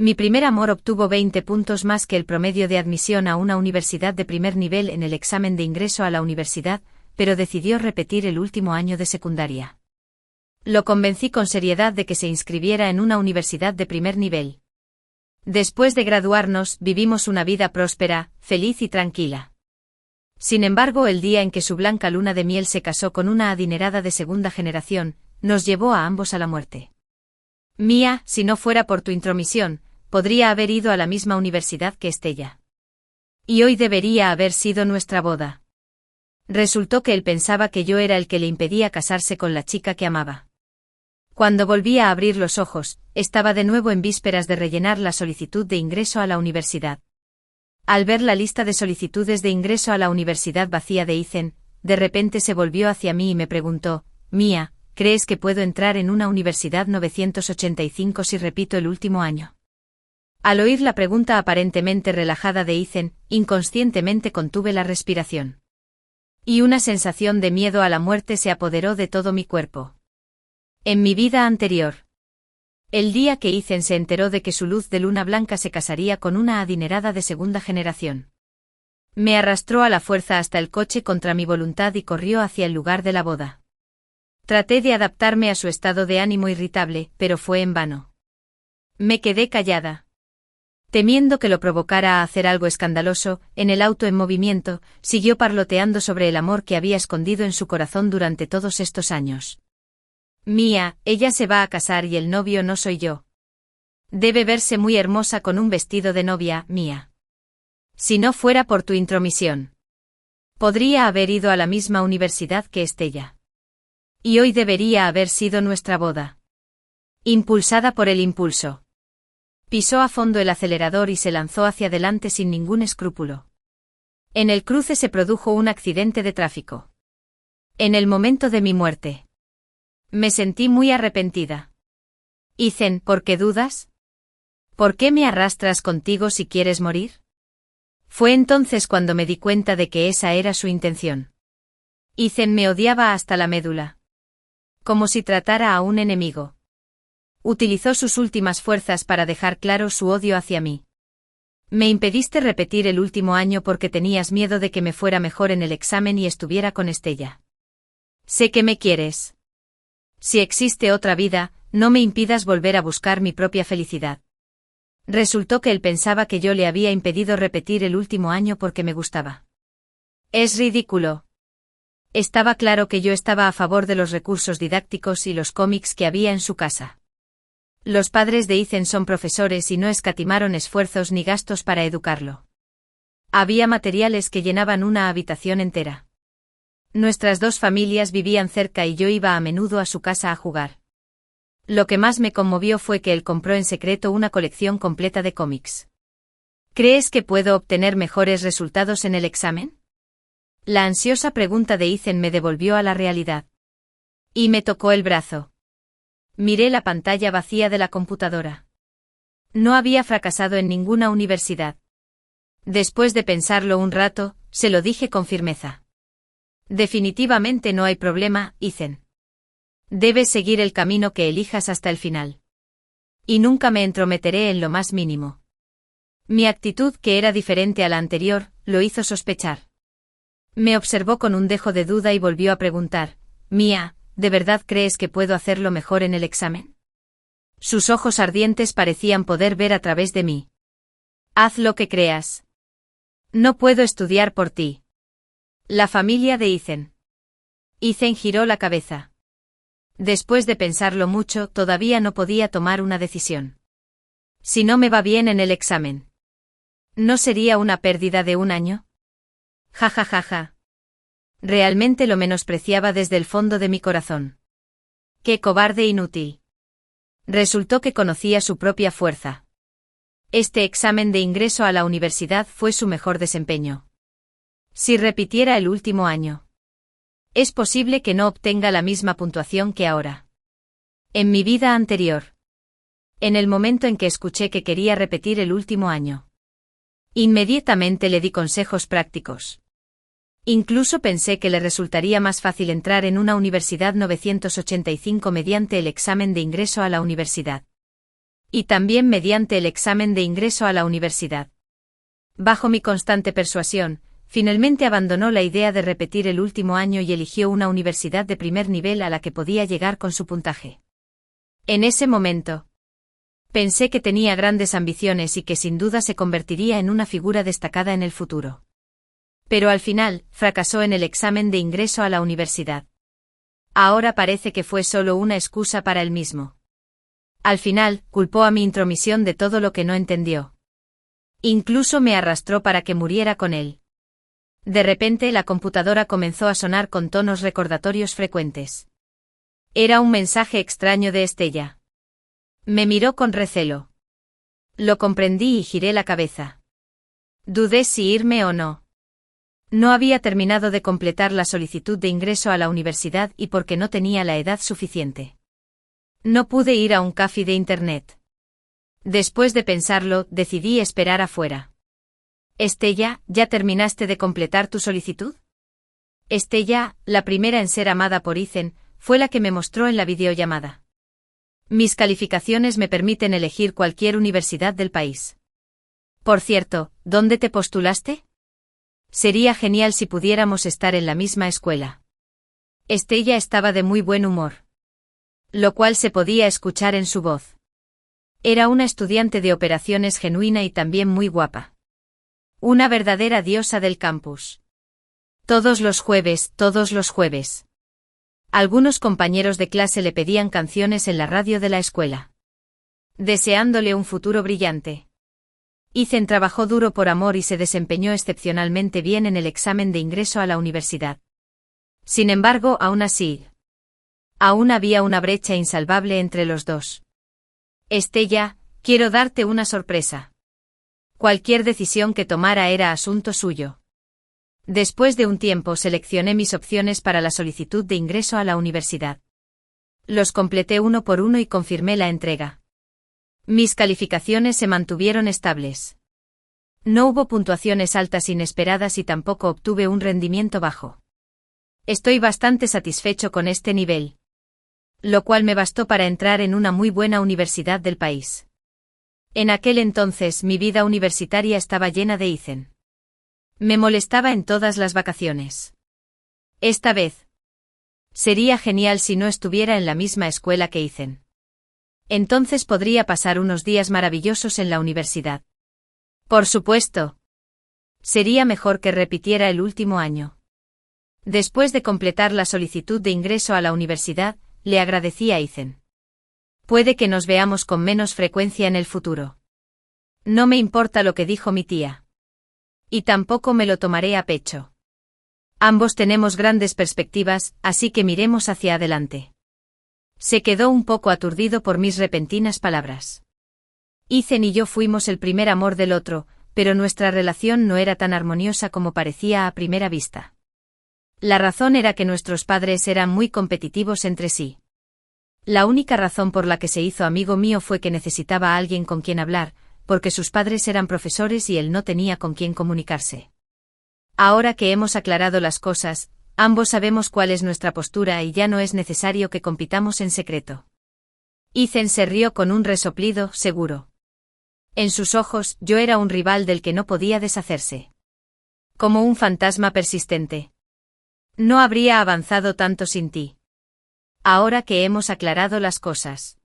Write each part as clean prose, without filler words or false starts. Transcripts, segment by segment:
Mi primer amor obtuvo 20 puntos más que el promedio de admisión a una universidad de primer nivel en el examen de ingreso a la universidad, pero decidió repetir el último año de secundaria. Lo convencí con seriedad de que se inscribiera en una universidad de primer nivel. Después de graduarnos, vivimos una vida próspera, feliz y tranquila. Sin embargo, el día en que su blanca luna de miel se casó con una adinerada de segunda generación, nos llevó a ambos a la muerte. Mía, si no fuera por tu intromisión, podría haber ido a la misma universidad que Estella. Y hoy debería haber sido nuestra boda. Resultó que él pensaba que yo era el que le impedía casarse con la chica que amaba. Cuando volví a abrir los ojos, estaba de nuevo en vísperas de rellenar la solicitud de ingreso a la universidad. Al ver la lista de solicitudes de ingreso a la universidad vacía de Ethan, de repente se volvió hacia mí y me preguntó: Mía, ¿crees que puedo entrar en una universidad 985 si repito el último año? Al oír la pregunta aparentemente relajada de Ethan, inconscientemente contuve la respiración. Y una sensación de miedo a la muerte se apoderó de todo mi cuerpo. En mi vida anterior. El día que Ethan se enteró de que su luz de luna blanca se casaría con una adinerada de segunda generación. Me arrastró a la fuerza hasta el coche contra mi voluntad y corrió hacia el lugar de la boda. Traté de adaptarme a su estado de ánimo irritable, pero fue en vano. Me quedé callada. Temiendo que lo provocara a hacer algo escandaloso, en el auto en movimiento, siguió parloteando sobre el amor que había escondido en su corazón durante todos estos años. Mía, ella se va a casar y el novio no soy yo. Debe verse muy hermosa con un vestido de novia, Mía. Si no fuera por tu intromisión. Podría haber ido a la misma universidad que Estella. Y hoy debería haber sido nuestra boda. Impulsada por el impulso. Pisó a fondo el acelerador y se lanzó hacia adelante sin ningún escrúpulo. En el cruce se produjo un accidente de tráfico. En el momento de mi muerte. Me sentí muy arrepentida. Ethan, ¿por qué dudas? ¿Por qué me arrastras contigo si quieres morir? Fue entonces cuando me di cuenta de que esa era su intención. Ethan me odiaba hasta la médula. Como si tratara a un enemigo. Utilizó sus últimas fuerzas para dejar claro su odio hacia mí. Me impediste repetir el último año porque tenías miedo de que me fuera mejor en el examen y estuviera con Estella. Sé que me quieres. Si existe otra vida, no me impidas volver a buscar mi propia felicidad. Resultó que él pensaba que yo le había impedido repetir el último año porque me gustaba. Es ridículo. Estaba claro que yo estaba a favor de los recursos didácticos y los cómics que había en su casa. Los padres de Ethan son profesores y no escatimaron esfuerzos ni gastos para educarlo. Había materiales que llenaban una habitación entera. Nuestras dos familias vivían cerca y yo iba a menudo a su casa a jugar. Lo que más me conmovió fue que él compró en secreto una colección completa de cómics. ¿Crees que puedo obtener mejores resultados en el examen? La ansiosa pregunta de Ethan me devolvió a la realidad. Y me tocó el brazo. Miré la pantalla vacía de la computadora. No había fracasado en ninguna universidad. Después de pensarlo un rato, se lo dije con firmeza. Definitivamente no hay problema, Ethan. Debes seguir el camino que elijas hasta el final. Y nunca me entrometeré en lo más mínimo. Mi actitud, que era diferente a la anterior, lo hizo sospechar. Me observó con un dejo de duda y volvió a preguntar: Mía, ¿de verdad crees que puedo hacerlo mejor en el examen? Sus ojos ardientes parecían poder ver a través de mí. Haz lo que creas. No puedo estudiar por ti. La familia de Ethan. Ethan giró la cabeza. Después de pensarlo mucho, todavía no podía tomar una decisión. Si no me va bien en el examen, ¿no sería una pérdida de un año? Ja ja ja ja. Realmente lo menospreciaba desde el fondo de mi corazón. ¡Qué cobarde inútil! Resultó que conocía su propia fuerza. Este examen de ingreso a la universidad fue su mejor desempeño. Si repitiera el último año, es posible que no obtenga la misma puntuación que ahora. En mi vida anterior. En el momento en que escuché que quería repetir el último año. Inmediatamente le di consejos prácticos. Incluso pensé que le resultaría más fácil entrar en una universidad 985 mediante el examen de ingreso a la universidad. Y también mediante el examen de ingreso a la universidad. Bajo mi constante persuasión, finalmente abandonó la idea de repetir el último año y eligió una universidad de primer nivel a la que podía llegar con su puntaje. En ese momento, pensé que tenía grandes ambiciones y que sin duda se convertiría en una figura destacada en el futuro. Pero al final, fracasó en el examen de ingreso a la universidad. Ahora parece que fue solo una excusa para él mismo. Al final, culpó a mi intromisión de todo lo que no entendió. Incluso me arrastró para que muriera con él. De repente la computadora comenzó a sonar con tonos recordatorios frecuentes. Era un mensaje extraño de Estella. Me miró con recelo. Lo comprendí y giré la cabeza. Dudé si irme o no. No había terminado de completar la solicitud de ingreso a la universidad y porque no tenía la edad suficiente. No pude ir a un café de internet. Después de pensarlo, decidí esperar afuera. Estella, ¿ya terminaste de completar tu solicitud? Estella, la primera en ser amada por Ethan, fue la que me mostró en la videollamada. Mis calificaciones me permiten elegir cualquier universidad del país. Por cierto, ¿dónde te postulaste? Sería genial si pudiéramos estar en la misma escuela. Estella estaba de muy buen humor. Lo cual se podía escuchar en su voz. Era una estudiante de operaciones genuina y también muy guapa. Una verdadera diosa del campus. Todos los jueves. Algunos compañeros de clase le pedían canciones en la radio de la escuela. Deseándole un futuro brillante. Ethan trabajó duro por amor y se desempeñó excepcionalmente bien en el examen de ingreso a la universidad. Sin embargo, aún había una brecha insalvable entre los dos. Estella, quiero darte una sorpresa. Cualquier decisión que tomara era asunto suyo. Después de un tiempo seleccioné mis opciones para la solicitud de ingreso a la universidad. Los completé uno por uno y confirmé la entrega. Mis calificaciones se mantuvieron estables. No hubo puntuaciones altas inesperadas y tampoco obtuve un rendimiento bajo. Estoy bastante satisfecho con este nivel. Lo cual me bastó para entrar en una muy buena universidad del país. En aquel entonces mi vida universitaria estaba llena de Ethan. Me molestaba en todas las vacaciones. Esta vez. Sería genial si no estuviera en la misma escuela que Ethan. Entonces podría pasar unos días maravillosos en la universidad. Por supuesto. Sería mejor que repitiera el último año. Después de completar la solicitud de ingreso a la universidad, le agradecí a Ethan. Puede que nos veamos con menos frecuencia en el futuro. No me importa lo que dijo mi tía. Y tampoco me lo tomaré a pecho. Ambos tenemos grandes perspectivas, así que miremos hacia adelante. Se quedó un poco aturdido por mis repentinas palabras. Ethan y yo fuimos el primer amor del otro, pero nuestra relación no era tan armoniosa como parecía a primera vista. La razón era que nuestros padres eran muy competitivos entre sí. La única razón por la que se hizo amigo mío fue que necesitaba a alguien con quien hablar, porque sus padres eran profesores y él no tenía con quien comunicarse. Ahora que hemos aclarado las cosas, ambos sabemos cuál es nuestra postura y ya no es necesario que compitamos en secreto. Ethan se rió con un resoplido seguro. En sus ojos, yo era un rival del que no podía deshacerse. Como un fantasma persistente. No habría avanzado tanto sin ti. Ahora que hemos aclarado las cosas.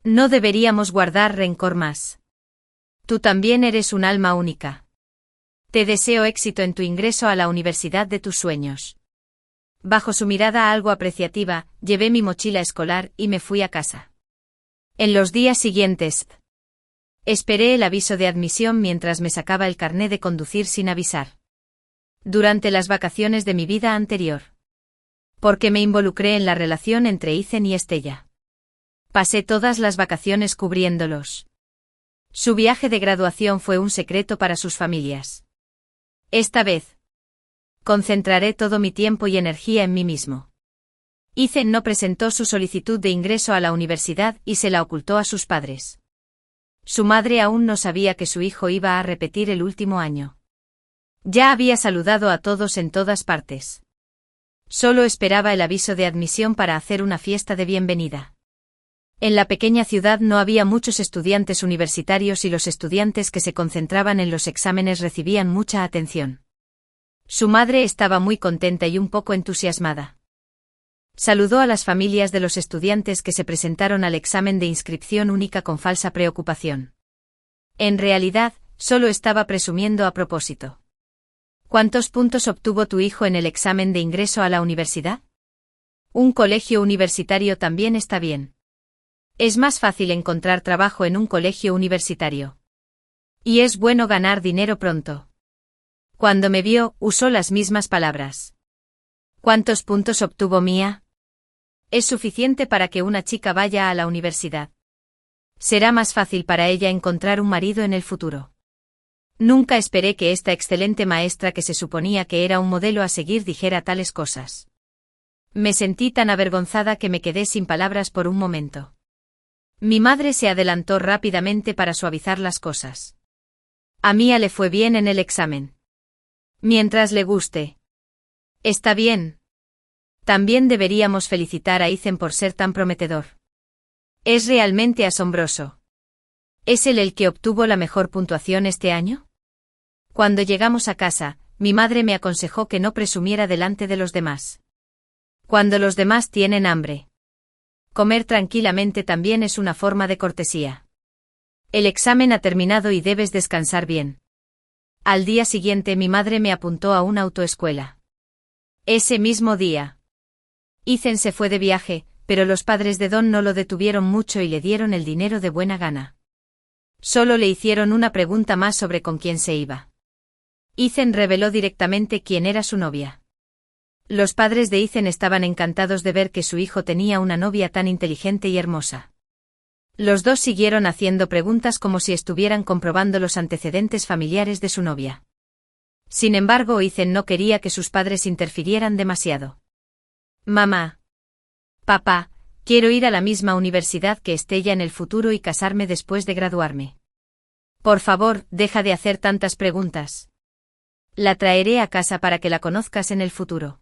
No deberíamos guardar rencor más. Tú también eres un alma única. Te deseo éxito en tu ingreso a la universidad de tus sueños. Bajo su mirada algo apreciativa, llevé mi mochila escolar y me fui a casa. En los días siguientes, esperé el aviso de admisión mientras me sacaba el carné de conducir sin avisar. Durante las vacaciones de mi vida anterior. Porque me involucré en la relación entre Ethan y Estella. Pasé todas las vacaciones cubriéndolos. Su viaje de graduación fue un secreto para sus familias. Esta vez, concentraré todo mi tiempo y energía en mí mismo. Ethan no presentó su solicitud de ingreso a la universidad y se la ocultó a sus padres. Su madre aún no sabía que su hijo iba a repetir el último año. Ya había saludado a todos en todas partes. Solo esperaba el aviso de admisión para hacer una fiesta de bienvenida. En la pequeña ciudad no había muchos estudiantes universitarios y los estudiantes que se concentraban en los exámenes recibían mucha atención. Su madre estaba muy contenta y un poco entusiasmada. Saludó a las familias de los estudiantes que se presentaron al examen de inscripción única con falsa preocupación. En realidad, solo estaba presumiendo a propósito. ¿Cuántos puntos obtuvo tu hijo en el examen de ingreso a la universidad? Un colegio universitario también está bien. Es más fácil encontrar trabajo en un colegio universitario. Y es bueno ganar dinero pronto. Cuando me vio, usó las mismas palabras. ¿Cuántos puntos obtuvo Mía? Es suficiente para que una chica vaya a la universidad. Será más fácil para ella encontrar un marido en el futuro. Nunca esperé que esta excelente maestra que se suponía que era un modelo a seguir dijera tales cosas. Me sentí tan avergonzada que me quedé sin palabras por un momento. Mi madre se adelantó rápidamente para suavizar las cosas. A Mía le fue bien en el examen. Mientras le guste. Está bien. También deberíamos felicitar a Ethan por ser tan prometedor. Es realmente asombroso. ¿Es él el que obtuvo la mejor puntuación este año? Cuando llegamos a casa, mi madre me aconsejó que no presumiera delante de los demás. Cuando los demás tienen hambre. Comer tranquilamente también es una forma de cortesía. El examen ha terminado y debes descansar bien. Al día siguiente mi madre me apuntó a una autoescuela. Ese mismo día. Ethan se fue de viaje, pero los padres de Don no lo detuvieron mucho y le dieron el dinero de buena gana. Solo le hicieron una pregunta más sobre con quién se iba. Ethan reveló directamente quién era su novia. Los padres de Ethan estaban encantados de ver que su hijo tenía una novia tan inteligente y hermosa. Los dos siguieron haciendo preguntas como si estuvieran comprobando los antecedentes familiares de su novia. Sin embargo, Ethan no quería que sus padres interfirieran demasiado. Mamá. Papá, quiero ir a la misma universidad que Estella en el futuro y casarme después de graduarme. Por favor, deja de hacer tantas preguntas. La traeré a casa para que la conozcas en el futuro.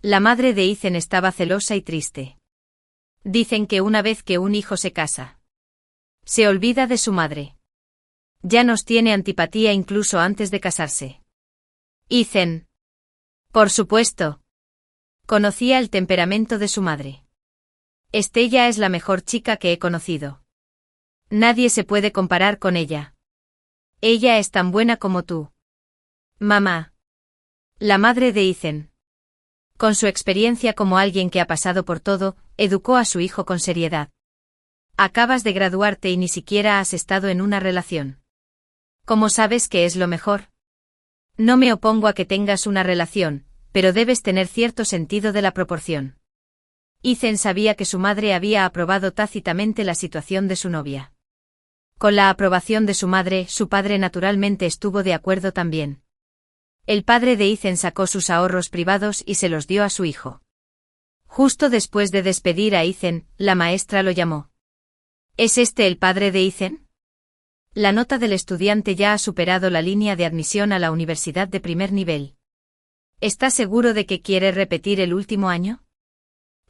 La madre de Ethan estaba celosa y triste. Dicen que una vez que un hijo se casa, se olvida de su madre. Ya nos tiene antipatía incluso antes de casarse. Ethan. Por supuesto. Conocía el temperamento de su madre. Estella es la mejor chica que he conocido. Nadie se puede comparar con ella. Ella es tan buena como tú. Mamá. La madre de Ethan. Con su experiencia como alguien que ha pasado por todo, educó a su hijo con seriedad. Acabas de graduarte y ni siquiera has estado en una relación. ¿Cómo sabes que es lo mejor? No me opongo a que tengas una relación, pero debes tener cierto sentido de la proporción. Ethan sabía que su madre había aprobado tácitamente la situación de su novia. Con la aprobación de su madre, su padre naturalmente estuvo de acuerdo también. El padre de Ethan sacó sus ahorros privados y se los dio a su hijo. Justo después de despedir a Ethan, la maestra lo llamó. ¿Es este el padre de Ethan? La nota del estudiante ya ha superado la línea de admisión a la universidad de primer nivel. ¿Está seguro de que quiere repetir el último año?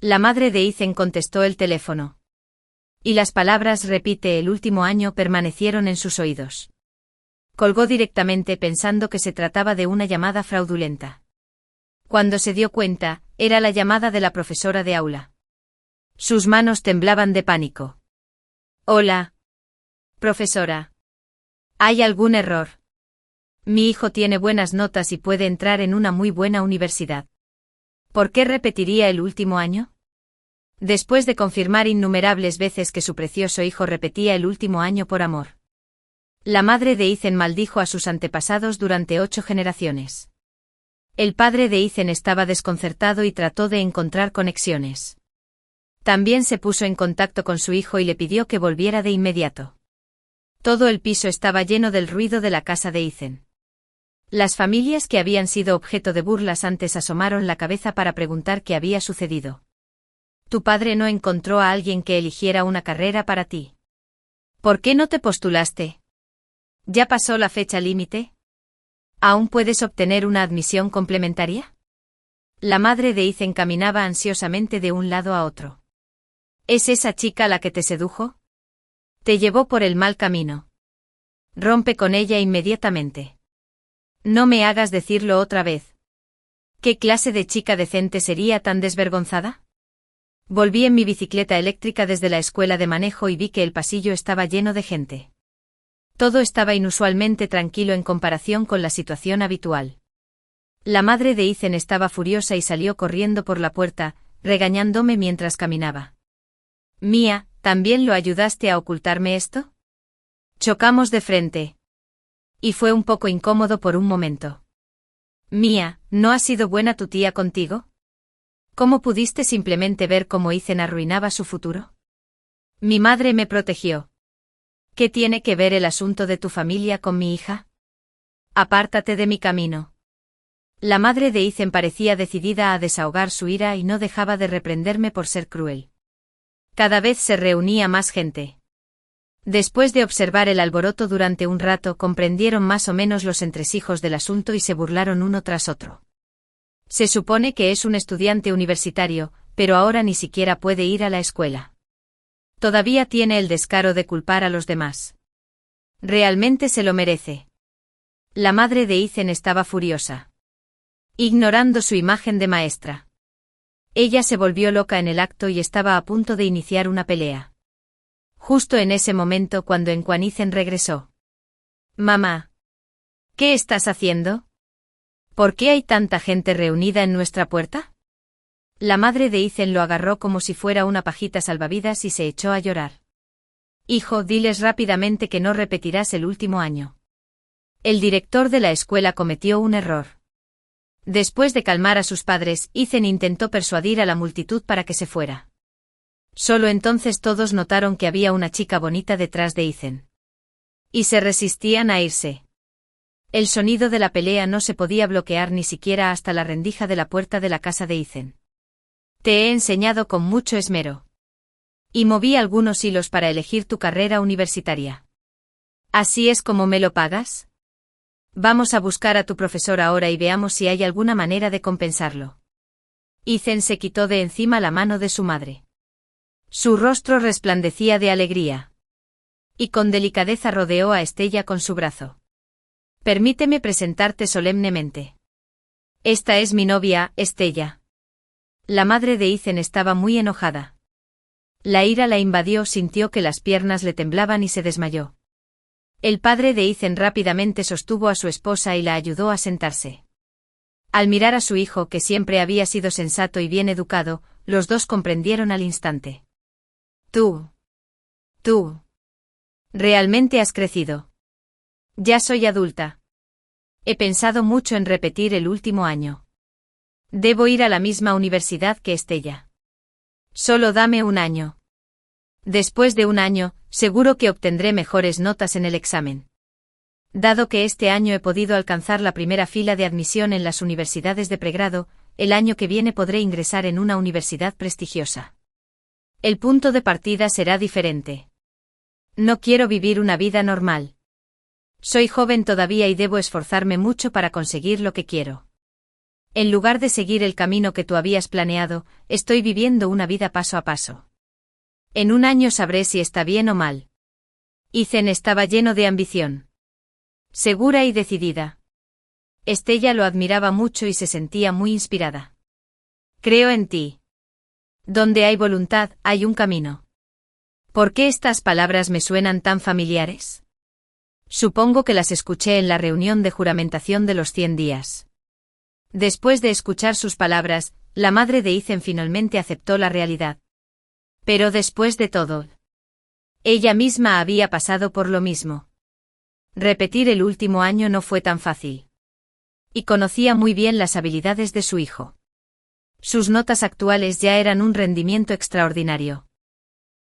La madre de Ethan contestó el teléfono. Y las palabras repite el último año permanecieron en sus oídos. Colgó directamente pensando que se trataba de una llamada fraudulenta. Cuando se dio cuenta, era la llamada de la profesora de aula. Sus manos temblaban de pánico. Hola. Profesora. ¿Hay algún error? Mi hijo tiene buenas notas y puede entrar en una muy buena universidad. ¿Por qué repetiría el último año? Después de confirmar innumerables veces que su precioso hijo repetía el último año por amor. La madre de Ethan maldijo a sus antepasados durante 8 generaciones. El padre de Ethan estaba desconcertado y trató de encontrar conexiones. También se puso en contacto con su hijo y le pidió que volviera de inmediato. Todo el piso estaba lleno del ruido de la casa de Ethan. Las familias que habían sido objeto de burlas antes asomaron la cabeza para preguntar qué había sucedido. ¿Tu padre no encontró a alguien que eligiera una carrera para ti? ¿Por qué no te postulaste? ¿Ya pasó la fecha límite? ¿Aún puedes obtener una admisión complementaria? La madre de Ethan caminaba ansiosamente de un lado a otro. ¿Es esa chica la que te sedujo? Te llevó por el mal camino. Rompe con ella inmediatamente. No me hagas decirlo otra vez. ¿Qué clase de chica decente sería tan desvergonzada? Volví en mi bicicleta eléctrica desde la escuela de manejo y vi que el pasillo estaba lleno de gente. Todo estaba inusualmente tranquilo en comparación con la situación habitual. La madre de Ethan estaba furiosa y salió corriendo por la puerta, regañándome mientras caminaba. Mía, ¿también lo ayudaste a ocultarme esto? Chocamos de frente. Y fue un poco incómodo por un momento. Mía, ¿no ha sido buena tu tía contigo? ¿Cómo pudiste simplemente ver cómo Ethan arruinaba su futuro? Mi madre me protegió. ¿Qué tiene que ver el asunto de tu familia con mi hija? Apártate de mi camino. La madre de Ethan parecía decidida a desahogar su ira y no dejaba de reprenderme por ser cruel. Cada vez se reunía más gente. Después de observar el alboroto durante un rato, comprendieron más o menos los entresijos del asunto y se burlaron uno tras otro. Se supone que es un estudiante universitario, pero ahora ni siquiera puede ir a la escuela. Todavía tiene el descaro de culpar a los demás. Realmente se lo merece. La madre de Ethan estaba furiosa. Ignorando su imagen de maestra. Ella se volvió loca en el acto y estaba a punto de iniciar una pelea. Justo en ese momento cuando Ethan regresó. Mamá. ¿Qué estás haciendo? ¿Por qué hay tanta gente reunida en nuestra puerta? La madre de Ethan lo agarró como si fuera una pajita salvavidas y se echó a llorar. Hijo, diles rápidamente que no repetirás el último año. El director de la escuela cometió un error. Después de calmar a sus padres, Ethan intentó persuadir a la multitud para que se fuera. Solo entonces todos notaron que había una chica bonita detrás de Ethan. Y se resistían a irse. El sonido de la pelea no se podía bloquear ni siquiera hasta la rendija de la puerta de la casa de Ethan. Te he enseñado con mucho esmero. Y moví algunos hilos para elegir tu carrera universitaria. ¿Así es como me lo pagas? Vamos a buscar a tu profesor ahora y veamos si hay alguna manera de compensarlo. Ethan se quitó de encima la mano de su madre. Su rostro resplandecía de alegría. Y con delicadeza rodeó a Estella con su brazo. Permíteme presentarte solemnemente. Esta es mi novia, Estella. La madre de Ethan estaba muy enojada. La ira la invadió, sintió que las piernas le temblaban y se desmayó. El padre de Ethan rápidamente sostuvo a su esposa y la ayudó a sentarse. Al mirar a su hijo, que siempre había sido sensato y bien educado, los dos comprendieron al instante. Tú. Realmente has crecido. Ya soy adulta. He pensado mucho en repetir el último año. Debo ir a la misma universidad que Estella. Solo dame un año. Después de un año, seguro que obtendré mejores notas en el examen. Dado que este año he podido alcanzar la primera fila de admisión en las universidades de pregrado, el año que viene podré ingresar en una universidad prestigiosa. El punto de partida será diferente. No quiero vivir una vida normal. Soy joven todavía y debo esforzarme mucho para conseguir lo que quiero. En lugar de seguir el camino que tú habías planeado, estoy viviendo una vida paso a paso. En un año sabré si está bien o mal. Ethan estaba lleno de ambición. Segura y decidida. Estella lo admiraba mucho y se sentía muy inspirada. Creo en ti. Donde hay voluntad, hay un camino. ¿Por qué estas palabras me suenan tan familiares? Supongo que las escuché en la reunión de juramentación de los 100 días. Después de escuchar sus palabras, la madre de Ethan finalmente aceptó la realidad. Pero después de todo, ella misma había pasado por lo mismo. Repetir el último año no fue tan fácil. Y conocía muy bien las habilidades de su hijo. Sus notas actuales ya eran un rendimiento extraordinario.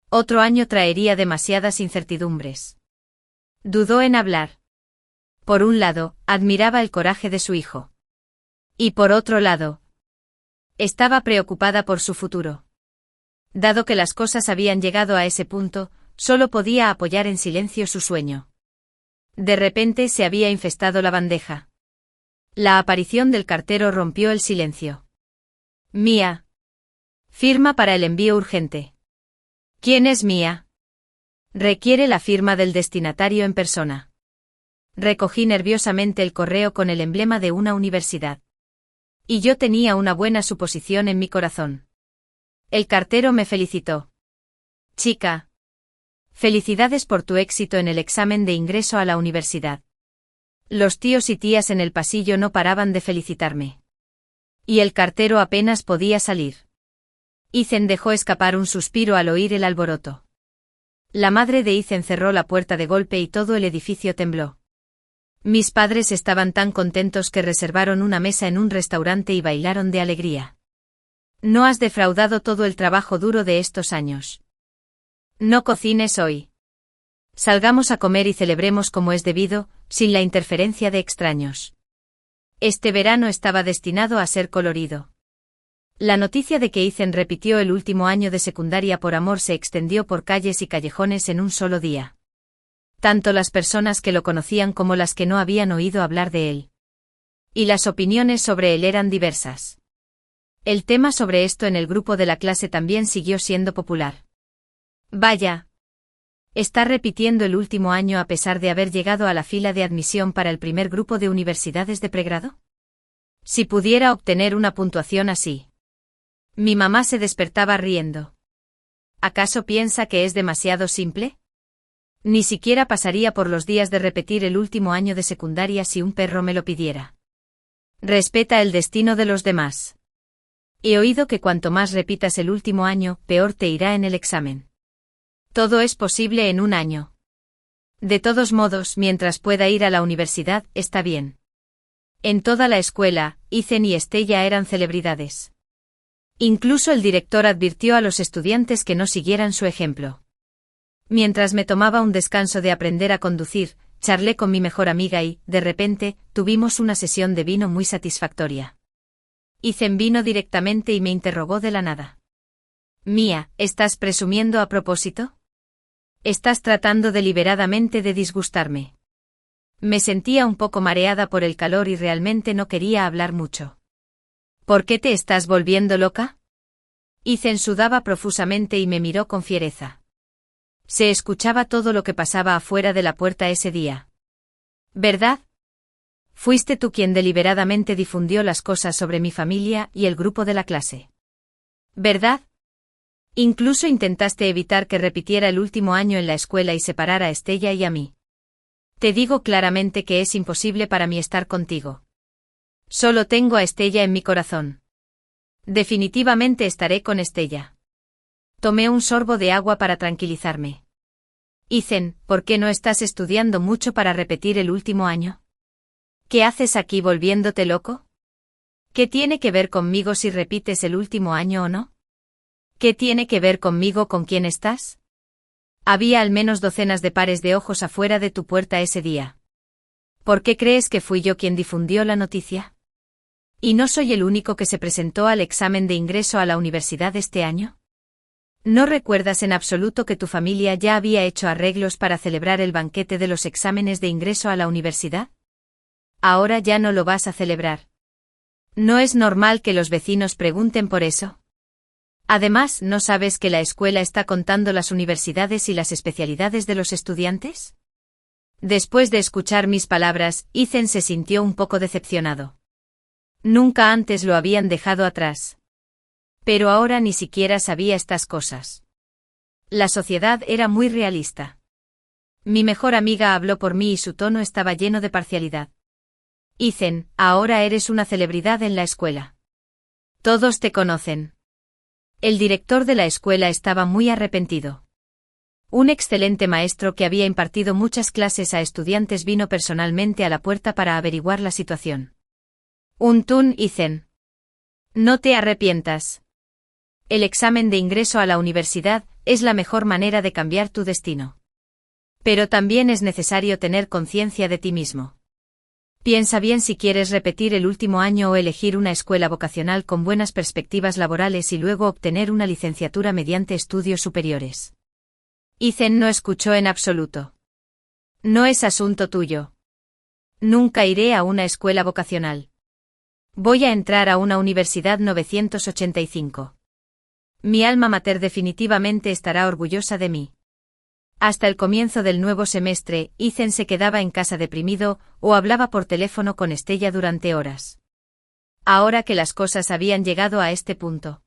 Otro año traería demasiadas incertidumbres. Dudó en hablar. Por un lado, admiraba el coraje de su hijo. Y por otro lado, estaba preocupada por su futuro. Dado que las cosas habían llegado a ese punto, solo podía apoyar en silencio su sueño. De repente se había infestado la bandeja. La aparición del cartero rompió el silencio. Mía. Firma para el envío urgente. ¿Quién es Mía? Requiere la firma del destinatario en persona. Recogí nerviosamente el correo con el emblema de una universidad. Y yo tenía una buena suposición en mi corazón. El cartero me felicitó. Chica. Felicidades por tu éxito en el examen de ingreso a la universidad. Los tíos y tías en el pasillo no paraban de felicitarme. Y el cartero apenas podía salir. Ethan dejó escapar un suspiro al oír el alboroto. La madre de Ethan cerró la puerta de golpe y todo el edificio tembló. Mis padres estaban tan contentos que reservaron una mesa en un restaurante y bailaron de alegría. No has defraudado todo el trabajo duro de estos años. No cocines hoy. Salgamos a comer y celebremos como es debido, sin la interferencia de extraños. Este verano estaba destinado a ser colorido. La noticia de que Ethan repitió el último año de secundaria por amor se extendió por calles y callejones en un solo día. Tanto las personas que lo conocían como las que no habían oído hablar de él. Y las opiniones sobre él eran diversas. El tema sobre esto en el grupo de la clase también siguió siendo popular. Vaya. Está repitiendo el último año a pesar de haber llegado a la fila de admisión para el primer grupo de universidades de pregrado. Si pudiera obtener una puntuación así. Mi mamá se despertaba riendo. ¿Acaso piensa que es demasiado simple? Ni siquiera pasaría por los días de repetir el último año de secundaria si un perro me lo pidiera. Respeta el destino de los demás. He oído que cuanto más repitas el último año, peor te irá en el examen. Todo es posible en un año. De todos modos, mientras pueda ir a la universidad, está bien. En toda la escuela, Ethan y Estella eran celebridades. Incluso el director advirtió a los estudiantes que no siguieran su ejemplo. Mientras me tomaba un descanso de aprender a conducir, charlé con mi mejor amiga y, de repente, tuvimos una sesión de vino muy satisfactoria. Ethan vino directamente y me interrogó de la nada. Mía, ¿estás presumiendo a propósito? ¿Estás tratando deliberadamente de disgustarme? Me sentía un poco mareada por el calor y realmente no quería hablar mucho. ¿Por qué te estás volviendo loca? Ethan sudaba profusamente y me miró con fiereza. Se escuchaba todo lo que pasaba afuera de la puerta ese día. ¿Verdad? Fuiste tú quien deliberadamente difundió las cosas sobre mi familia y el grupo de la clase. ¿Verdad? Incluso intentaste evitar que repitiera el último año en la escuela y separar a Estella y a mí. Te digo claramente que es imposible para mí estar contigo. Solo tengo a Estella en mi corazón. Definitivamente estaré con Estella. Tomé un sorbo de agua para tranquilizarme. Ethan, ¿por qué no estás estudiando mucho para repetir el último año? ¿Qué haces aquí volviéndote loco? ¿Qué tiene que ver conmigo si repites el último año o no? ¿Qué tiene que ver conmigo con quién estás? Había al menos docenas de pares de ojos afuera de tu puerta ese día. ¿Por qué crees que fui yo quien difundió la noticia? ¿Y no soy el único que se presentó al examen de ingreso a la universidad este año? ¿No recuerdas en absoluto que tu familia ya había hecho arreglos para celebrar el banquete de los exámenes de ingreso a la universidad? Ahora ya no lo vas a celebrar. ¿No es normal que los vecinos pregunten por eso? Además, ¿no sabes que la escuela está contando las universidades y las especialidades de los estudiantes? Después de escuchar mis palabras, Ethan se sintió un poco decepcionado. Nunca antes lo habían dejado atrás. Pero ahora ni siquiera sabía estas cosas. La sociedad era muy realista. Mi mejor amiga habló por mí y su tono estaba lleno de parcialidad. Ethan, ahora eres una celebridad en la escuela. Todos te conocen. El director de la escuela estaba muy arrepentido. Un excelente maestro que había impartido muchas clases a estudiantes vino personalmente a la puerta para averiguar la situación. Ethan. No te arrepientas. El examen de ingreso a la universidad es la mejor manera de cambiar tu destino. Pero también es necesario tener conciencia de ti mismo. Piensa bien si quieres repetir el último año o elegir una escuela vocacional con buenas perspectivas laborales y luego obtener una licenciatura mediante estudios superiores. Ethan no escuchó en absoluto. No es asunto tuyo. Nunca iré a una escuela vocacional. Voy a entrar a una universidad 985. Mi alma mater definitivamente estará orgullosa de mí. Hasta el comienzo del nuevo semestre, Ethan se quedaba en casa deprimido o hablaba por teléfono con Stella durante horas. Ahora que las cosas habían llegado a este punto,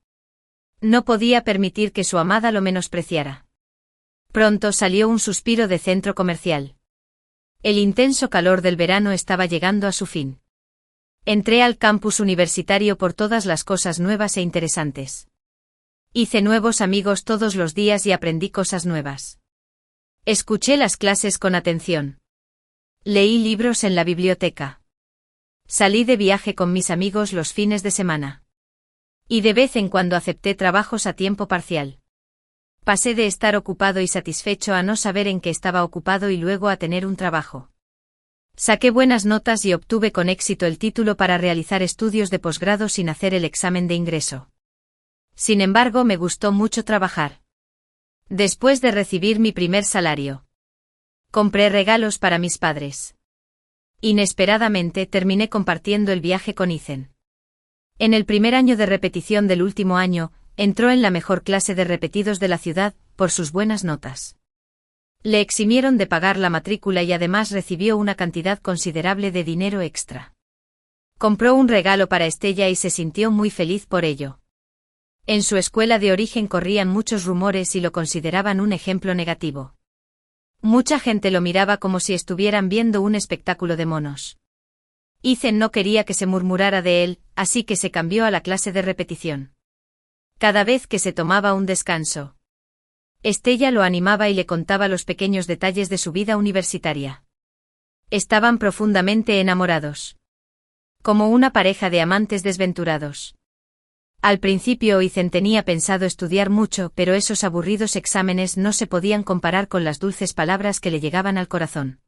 no podía permitir que su amada lo menospreciara. Pronto salió un suspiro de centro comercial. El intenso calor del verano estaba llegando a su fin. Entré al campus universitario por todas las cosas nuevas e interesantes. Hice nuevos amigos todos los días y aprendí cosas nuevas. Escuché las clases con atención. Leí libros en la biblioteca. Salí de viaje con mis amigos los fines de semana. Y de vez en cuando acepté trabajos a tiempo parcial. Pasé de estar ocupado y satisfecho a no saber en qué estaba ocupado y luego a tener un trabajo. Saqué buenas notas y obtuve con éxito el título para realizar estudios de posgrado sin hacer el examen de ingreso. Sin embargo, me gustó mucho trabajar. Después de recibir mi primer salario, compré regalos para mis padres. Inesperadamente terminé compartiendo el viaje con Ethan. En el primer año de repetición del último año, entró en la mejor clase de repetidos de la ciudad, por sus buenas notas. Le eximieron de pagar la matrícula y además recibió una cantidad considerable de dinero extra. Compró un regalo para Stella y se sintió muy feliz por ello. En su escuela de origen corrían muchos rumores y lo consideraban un ejemplo negativo. Mucha gente lo miraba como si estuvieran viendo un espectáculo de monos. Ethan no quería que se murmurara de él, así que se cambió a la clase de repetición. Cada vez que se tomaba un descanso, Stella lo animaba y le contaba los pequeños detalles de su vida universitaria. Estaban profundamente enamorados. Como una pareja de amantes desventurados. Al principio Ethan tenía pensado estudiar mucho, pero esos aburridos exámenes no se podían comparar con las dulces palabras que le llegaban al corazón.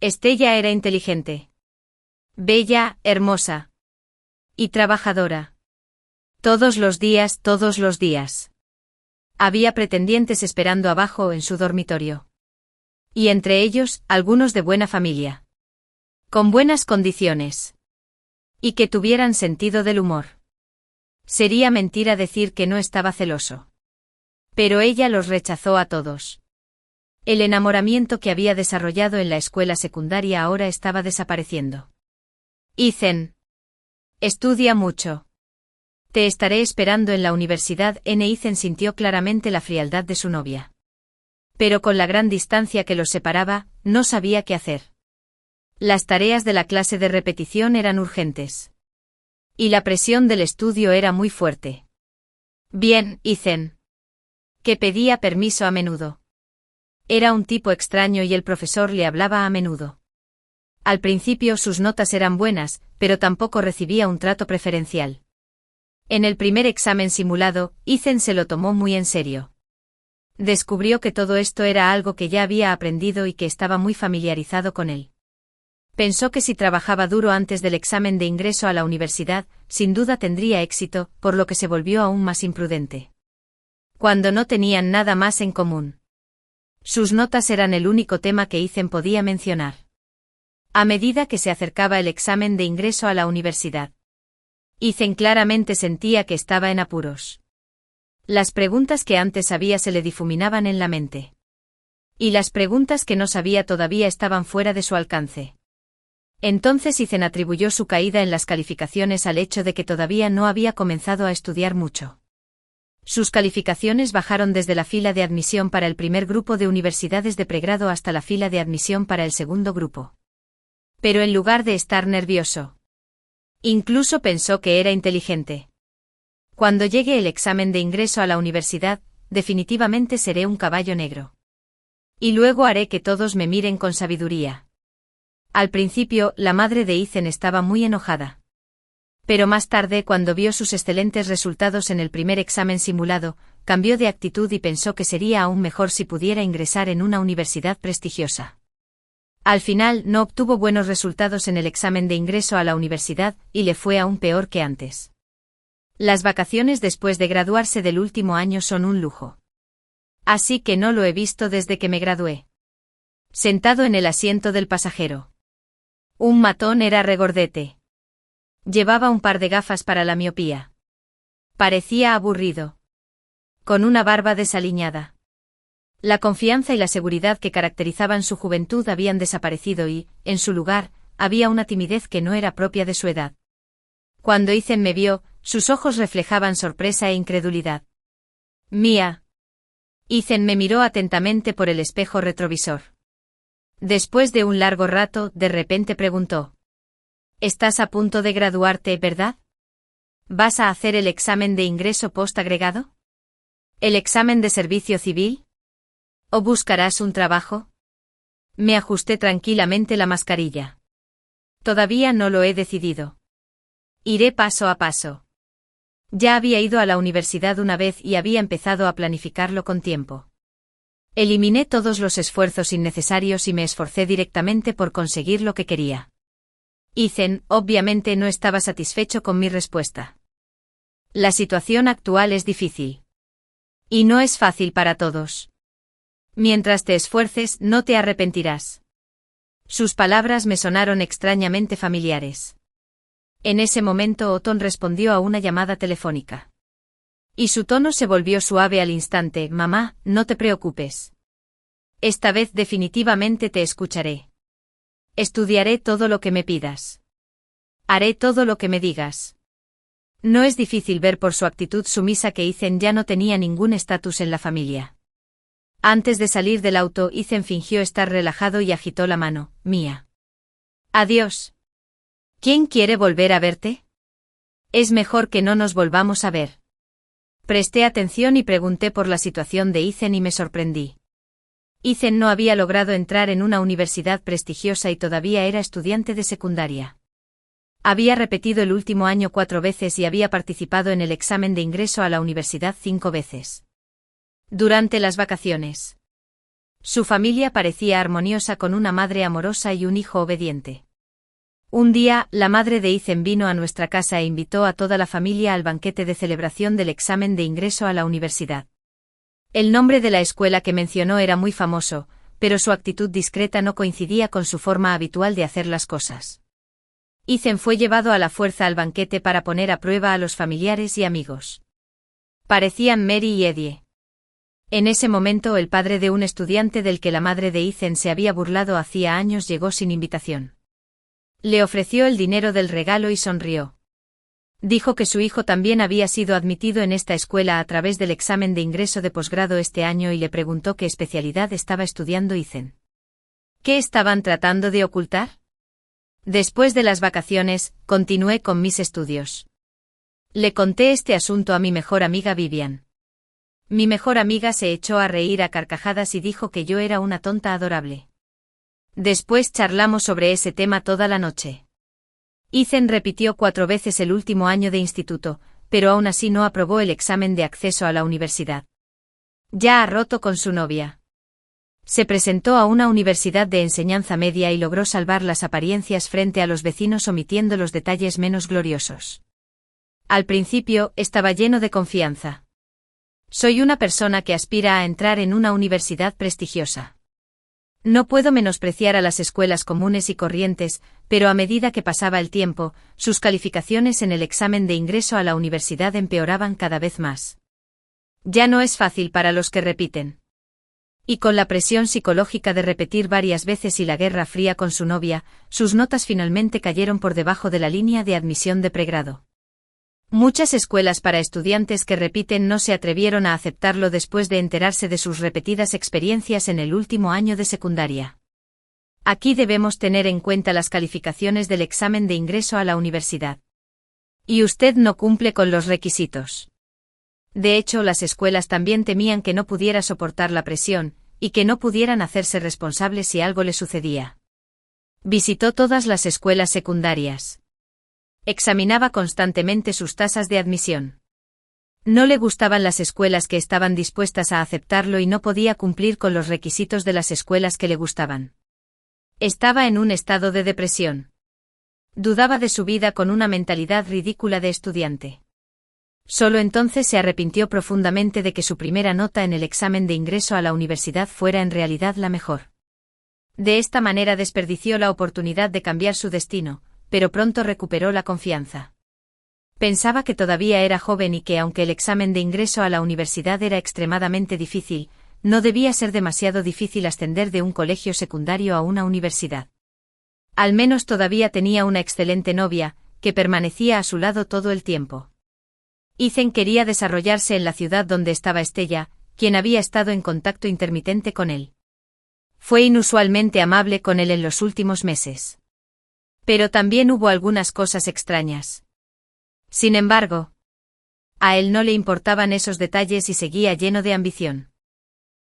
Stella era inteligente, bella, hermosa y trabajadora. Todos los días. Había pretendientes esperando abajo en su dormitorio. Y entre ellos, algunos de buena familia. Con buenas condiciones. Y que tuvieran sentido del humor. Sería mentira decir que no estaba celoso. Pero ella los rechazó a todos. El enamoramiento que había desarrollado en la escuela secundaria ahora estaba desapareciendo. Ethan. Estudia mucho. Te estaré esperando en la universidad. Ethan sintió claramente la frialdad de su novia. Pero con la gran distancia que los separaba, no sabía qué hacer. Las tareas de la clase de repetición eran urgentes. Y la presión del estudio era muy fuerte. Bien, Ethan. Que pedía permiso a menudo. Era un tipo extraño y el profesor le hablaba a menudo. Al principio sus notas eran buenas, pero tampoco recibía un trato preferencial. En el primer examen simulado, Ethan se lo tomó muy en serio. Descubrió que todo esto era algo que ya había aprendido y que estaba muy familiarizado con él. Pensó que si trabajaba duro antes del examen de ingreso a la universidad, sin duda tendría éxito, por lo que se volvió aún más imprudente. Cuando no tenían nada más en común. Sus notas eran el único tema que Ethan podía mencionar. A medida que se acercaba el examen de ingreso a la universidad, Ethan claramente sentía que estaba en apuros. Las preguntas que antes sabía se le difuminaban en la mente. Y las preguntas que no sabía todavía estaban fuera de su alcance. Entonces Ethan atribuyó su caída en las calificaciones al hecho de que todavía no había comenzado a estudiar mucho. Sus calificaciones bajaron desde la fila de admisión para el primer grupo de universidades de pregrado hasta la fila de admisión para el segundo grupo. Pero en lugar de estar nervioso, incluso pensó que era inteligente. Cuando llegue el examen de ingreso a la universidad, definitivamente seré un caballo negro. Y luego haré que todos me miren con sabiduría. Al principio, la madre de Ethan estaba muy enojada. Pero más tarde, cuando vio sus excelentes resultados en el primer examen simulado, cambió de actitud y pensó que sería aún mejor si pudiera ingresar en una universidad prestigiosa. Al final, no obtuvo buenos resultados en el examen de ingreso a la universidad, y le fue aún peor que antes. Las vacaciones después de graduarse del último año son un lujo. Así que no lo he visto desde que me gradué. Sentado en el asiento del pasajero. Un matón era regordete. Llevaba un par de gafas para la miopía. Parecía aburrido. con una barba desaliñada. La confianza y la seguridad que caracterizaban su juventud habían desaparecido y, en su lugar, había una timidez que no era propia de su edad. Cuando Ethan me vio, sus ojos reflejaban sorpresa e incredulidad. Mía. Ethan me miró atentamente por el espejo retrovisor. Después de un largo rato, de repente preguntó. ¿Estás a punto de graduarte, verdad? ¿Vas a hacer el examen de ingreso postagregado? ¿El examen de servicio civil? ¿O buscarás un trabajo? Me ajusté tranquilamente la mascarilla. Todavía no lo he decidido. Iré paso a paso. Ya había ido a la universidad una vez y había empezado a planificarlo con tiempo. Eliminé todos los esfuerzos innecesarios y me esforcé directamente por conseguir lo que quería. Ethan, obviamente, no estaba satisfecho con mi respuesta. La situación actual es difícil. Y no es fácil para todos. Mientras te esfuerces, no te arrepentirás. Sus palabras me sonaron extrañamente familiares. En ese momento Otón respondió a una llamada telefónica. Y su tono se volvió suave al instante. Mamá, no te preocupes. Esta vez definitivamente te escucharé. Estudiaré todo lo que me pidas. Haré todo lo que me digas. No es difícil ver por su actitud sumisa que Ethan ya no tenía ningún estatus en la familia. Antes de salir del auto, Ethan fingió estar relajado y agitó la mano. Mía. Adiós. ¿Quién quiere volver a verte? Es mejor que no nos volvamos a ver. Presté atención y pregunté por la situación de Ethan y me sorprendí. Ethan no había logrado entrar en una universidad prestigiosa y todavía era estudiante de secundaria. Había repetido el último año 4 veces y había participado en el examen de ingreso a la universidad 5 veces. Durante las vacaciones. Su familia parecía armoniosa con una madre amorosa y un hijo obediente. Un día, la madre de Ethan vino a nuestra casa e invitó a toda la familia al banquete de celebración del examen de ingreso a la universidad. El nombre de la escuela que mencionó era muy famoso, pero su actitud discreta no coincidía con su forma habitual de hacer las cosas. Ethan fue llevado a la fuerza al banquete para poner a prueba a los familiares y amigos. Parecían Mary y Eddie. En ese momento el padre de un estudiante del que la madre de Ethan se había burlado hacía años llegó sin invitación. Le ofreció el dinero del regalo y sonrió. Dijo que su hijo también había sido admitido en esta escuela a través del examen de ingreso de posgrado este año y le preguntó qué especialidad estaba estudiando Ethan. ¿Qué estaban tratando de ocultar? Después de las vacaciones, continué con mis estudios. Le conté este asunto a mi mejor amiga Vivian. Mi mejor amiga se echó a reír a carcajadas y dijo que yo era una tonta adorable. Después charlamos sobre ese tema toda la noche. Ethan repitió 4 veces el último año de instituto, pero aún así no aprobó el examen de acceso a la universidad. Ya ha roto con su novia. Se presentó a una universidad de enseñanza media y logró salvar las apariencias frente a los vecinos omitiendo los detalles menos gloriosos. Al principio, estaba lleno de confianza. Soy una persona que aspira a entrar en una universidad prestigiosa. No puedo menospreciar a las escuelas comunes y corrientes, pero a medida que pasaba el tiempo, sus calificaciones en el examen de ingreso a la universidad empeoraban cada vez más. Ya no es fácil para los que repiten. Y con la presión psicológica de repetir varias veces y la guerra fría con su novia, sus notas finalmente cayeron por debajo de la línea de admisión de pregrado. Muchas escuelas para estudiantes que repiten no se atrevieron a aceptarlo después de enterarse de sus repetidas experiencias en el último año de secundaria. Aquí debemos tener en cuenta las calificaciones del examen de ingreso a la universidad. Y usted no cumple con los requisitos. De hecho, las escuelas también temían que no pudiera soportar la presión, y que no pudieran hacerse responsables si algo le sucedía. Visitó todas las escuelas secundarias. Examinaba constantemente sus tasas de admisión. No le gustaban las escuelas que estaban dispuestas a aceptarlo y no podía cumplir con los requisitos de las escuelas que le gustaban. Estaba en un estado de depresión. Dudaba de su vida con una mentalidad ridícula de estudiante. Solo entonces se arrepintió profundamente de que su primera nota en el examen de ingreso a la universidad fuera en realidad la mejor. De esta manera desperdició la oportunidad de cambiar su destino, pero pronto recuperó la confianza. Pensaba que todavía era joven y que aunque el examen de ingreso a la universidad era extremadamente difícil, no debía ser demasiado difícil ascender de un colegio secundario a una universidad. Al menos todavía tenía una excelente novia, que permanecía a su lado todo el tiempo. Ethan quería desarrollarse en la ciudad donde estaba Estella, quien había estado en contacto intermitente con él. Fue inusualmente amable con él en los últimos meses. Pero también hubo algunas cosas extrañas. Sin embargo, a él no le importaban esos detalles y seguía lleno de ambición.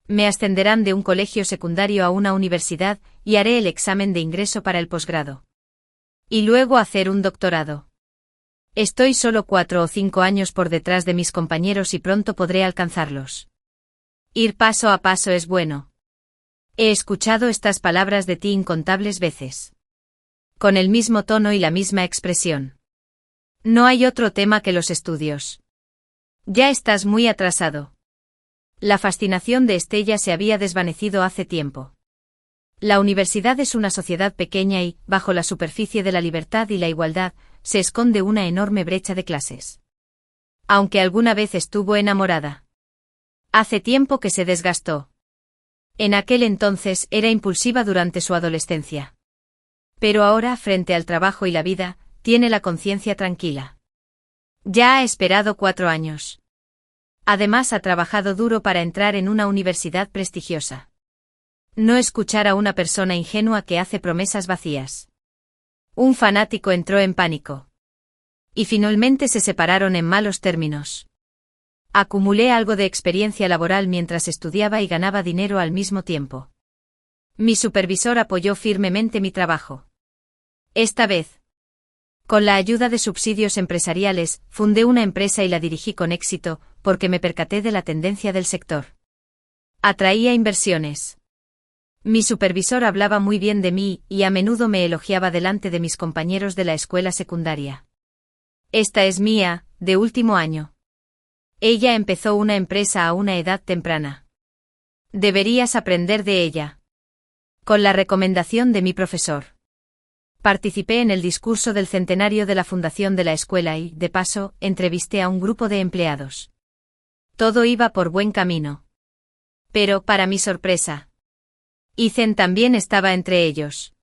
Me ascenderán de un colegio secundario a una universidad y haré el examen de ingreso para el posgrado. Y luego hacer un doctorado. Estoy solo 4 o 5 años por detrás de mis compañeros y pronto podré alcanzarlos. Ir paso a paso es bueno. He escuchado estas palabras de ti incontables veces. Con el mismo tono y la misma expresión. No hay otro tema que los estudios. Ya estás muy atrasado. La fascinación de Estella se había desvanecido hace tiempo. La universidad es una sociedad pequeña y, bajo la superficie de la libertad y la igualdad, se esconde una enorme brecha de clases. Aunque alguna vez estuvo enamorada. Hace tiempo que se desgastó. En aquel entonces era impulsiva durante su adolescencia. Pero ahora, frente al trabajo y la vida, tiene la conciencia tranquila. Ya ha esperado 4 años. Además ha trabajado duro para entrar en una universidad prestigiosa. No escuchar a una persona ingenua que hace promesas vacías. Un fanático entró en pánico. Y finalmente se separaron en malos términos. Acumulé algo de experiencia laboral mientras estudiaba y ganaba dinero al mismo tiempo. Mi supervisor apoyó firmemente mi trabajo. Esta vez, con la ayuda de subsidios empresariales, fundé una empresa y la dirigí con éxito, porque me percaté de la tendencia del sector. Atraía inversiones. Mi supervisor hablaba muy bien de mí y a menudo me elogiaba delante de mis compañeros de la escuela secundaria. Esta es mía, de último año. Ella empezó una empresa a una edad temprana. Deberías aprender de ella. Con la recomendación de mi profesor. Participé en el discurso del centenario de la fundación de la escuela y, de paso, entrevisté a un grupo de empleados. Todo iba por buen camino. Pero, para mi sorpresa, Ethan también estaba entre ellos.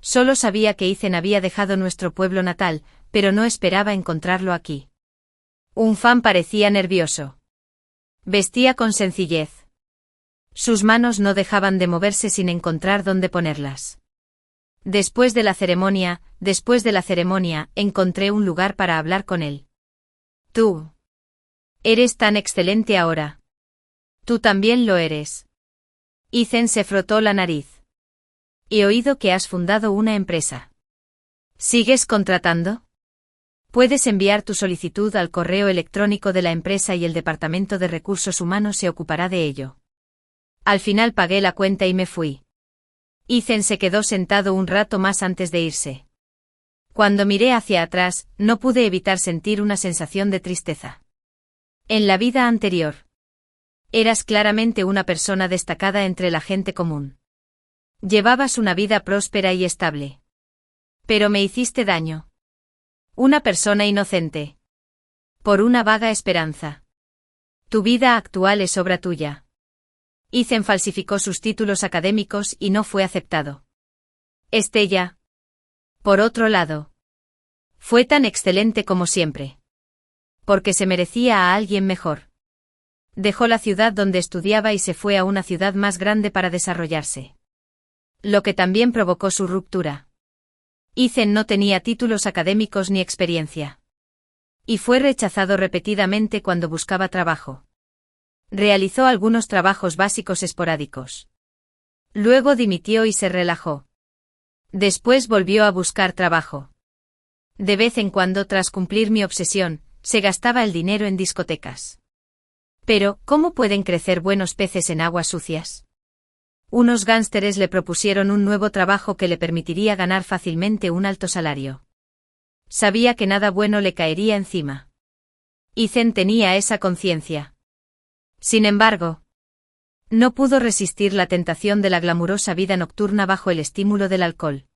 Solo sabía que Ethan había dejado nuestro pueblo natal, pero no esperaba encontrarlo aquí. Un fan parecía nervioso. Vestía con sencillez. Sus manos no dejaban de moverse sin encontrar dónde ponerlas. Después de la ceremonia, encontré un lugar para hablar con él. Tú. Eres tan excelente ahora. Tú también lo eres. Ethan se frotó la nariz. He oído que has fundado una empresa. ¿Sigues contratando? Puedes enviar tu solicitud al correo electrónico de la empresa y el Departamento de Recursos Humanos se ocupará de ello. Al final pagué la cuenta y me fui. Ethan se quedó sentado un rato más antes de irse. Cuando miré hacia atrás, no pude evitar sentir una sensación de tristeza. En la vida anterior, eras claramente una persona destacada entre la gente común. Llevabas una vida próspera y estable. Pero me hiciste daño. Una persona inocente. Por una vaga esperanza. Tu vida actual es obra tuya. Ethan falsificó sus títulos académicos y no fue aceptado. Estella, por otro lado, fue tan excelente como siempre. Porque se merecía a alguien mejor. Dejó la ciudad donde estudiaba y se fue a una ciudad más grande para desarrollarse. Lo que también provocó su ruptura. Ethan no tenía títulos académicos ni experiencia. Y fue rechazado repetidamente cuando buscaba trabajo. Realizó algunos trabajos básicos esporádicos. Luego dimitió y se relajó. Después volvió a buscar trabajo. De vez en cuando, tras cumplir mi obsesión, se gastaba el dinero en discotecas. Pero, ¿cómo pueden crecer buenos peces en aguas sucias? Unos gánsteres le propusieron un nuevo trabajo que le permitiría ganar fácilmente un alto salario. Sabía que nada bueno le caería encima. Ethan tenía esa conciencia. Sin embargo, no pudo resistir la tentación de la glamurosa vida nocturna bajo el estímulo del alcohol.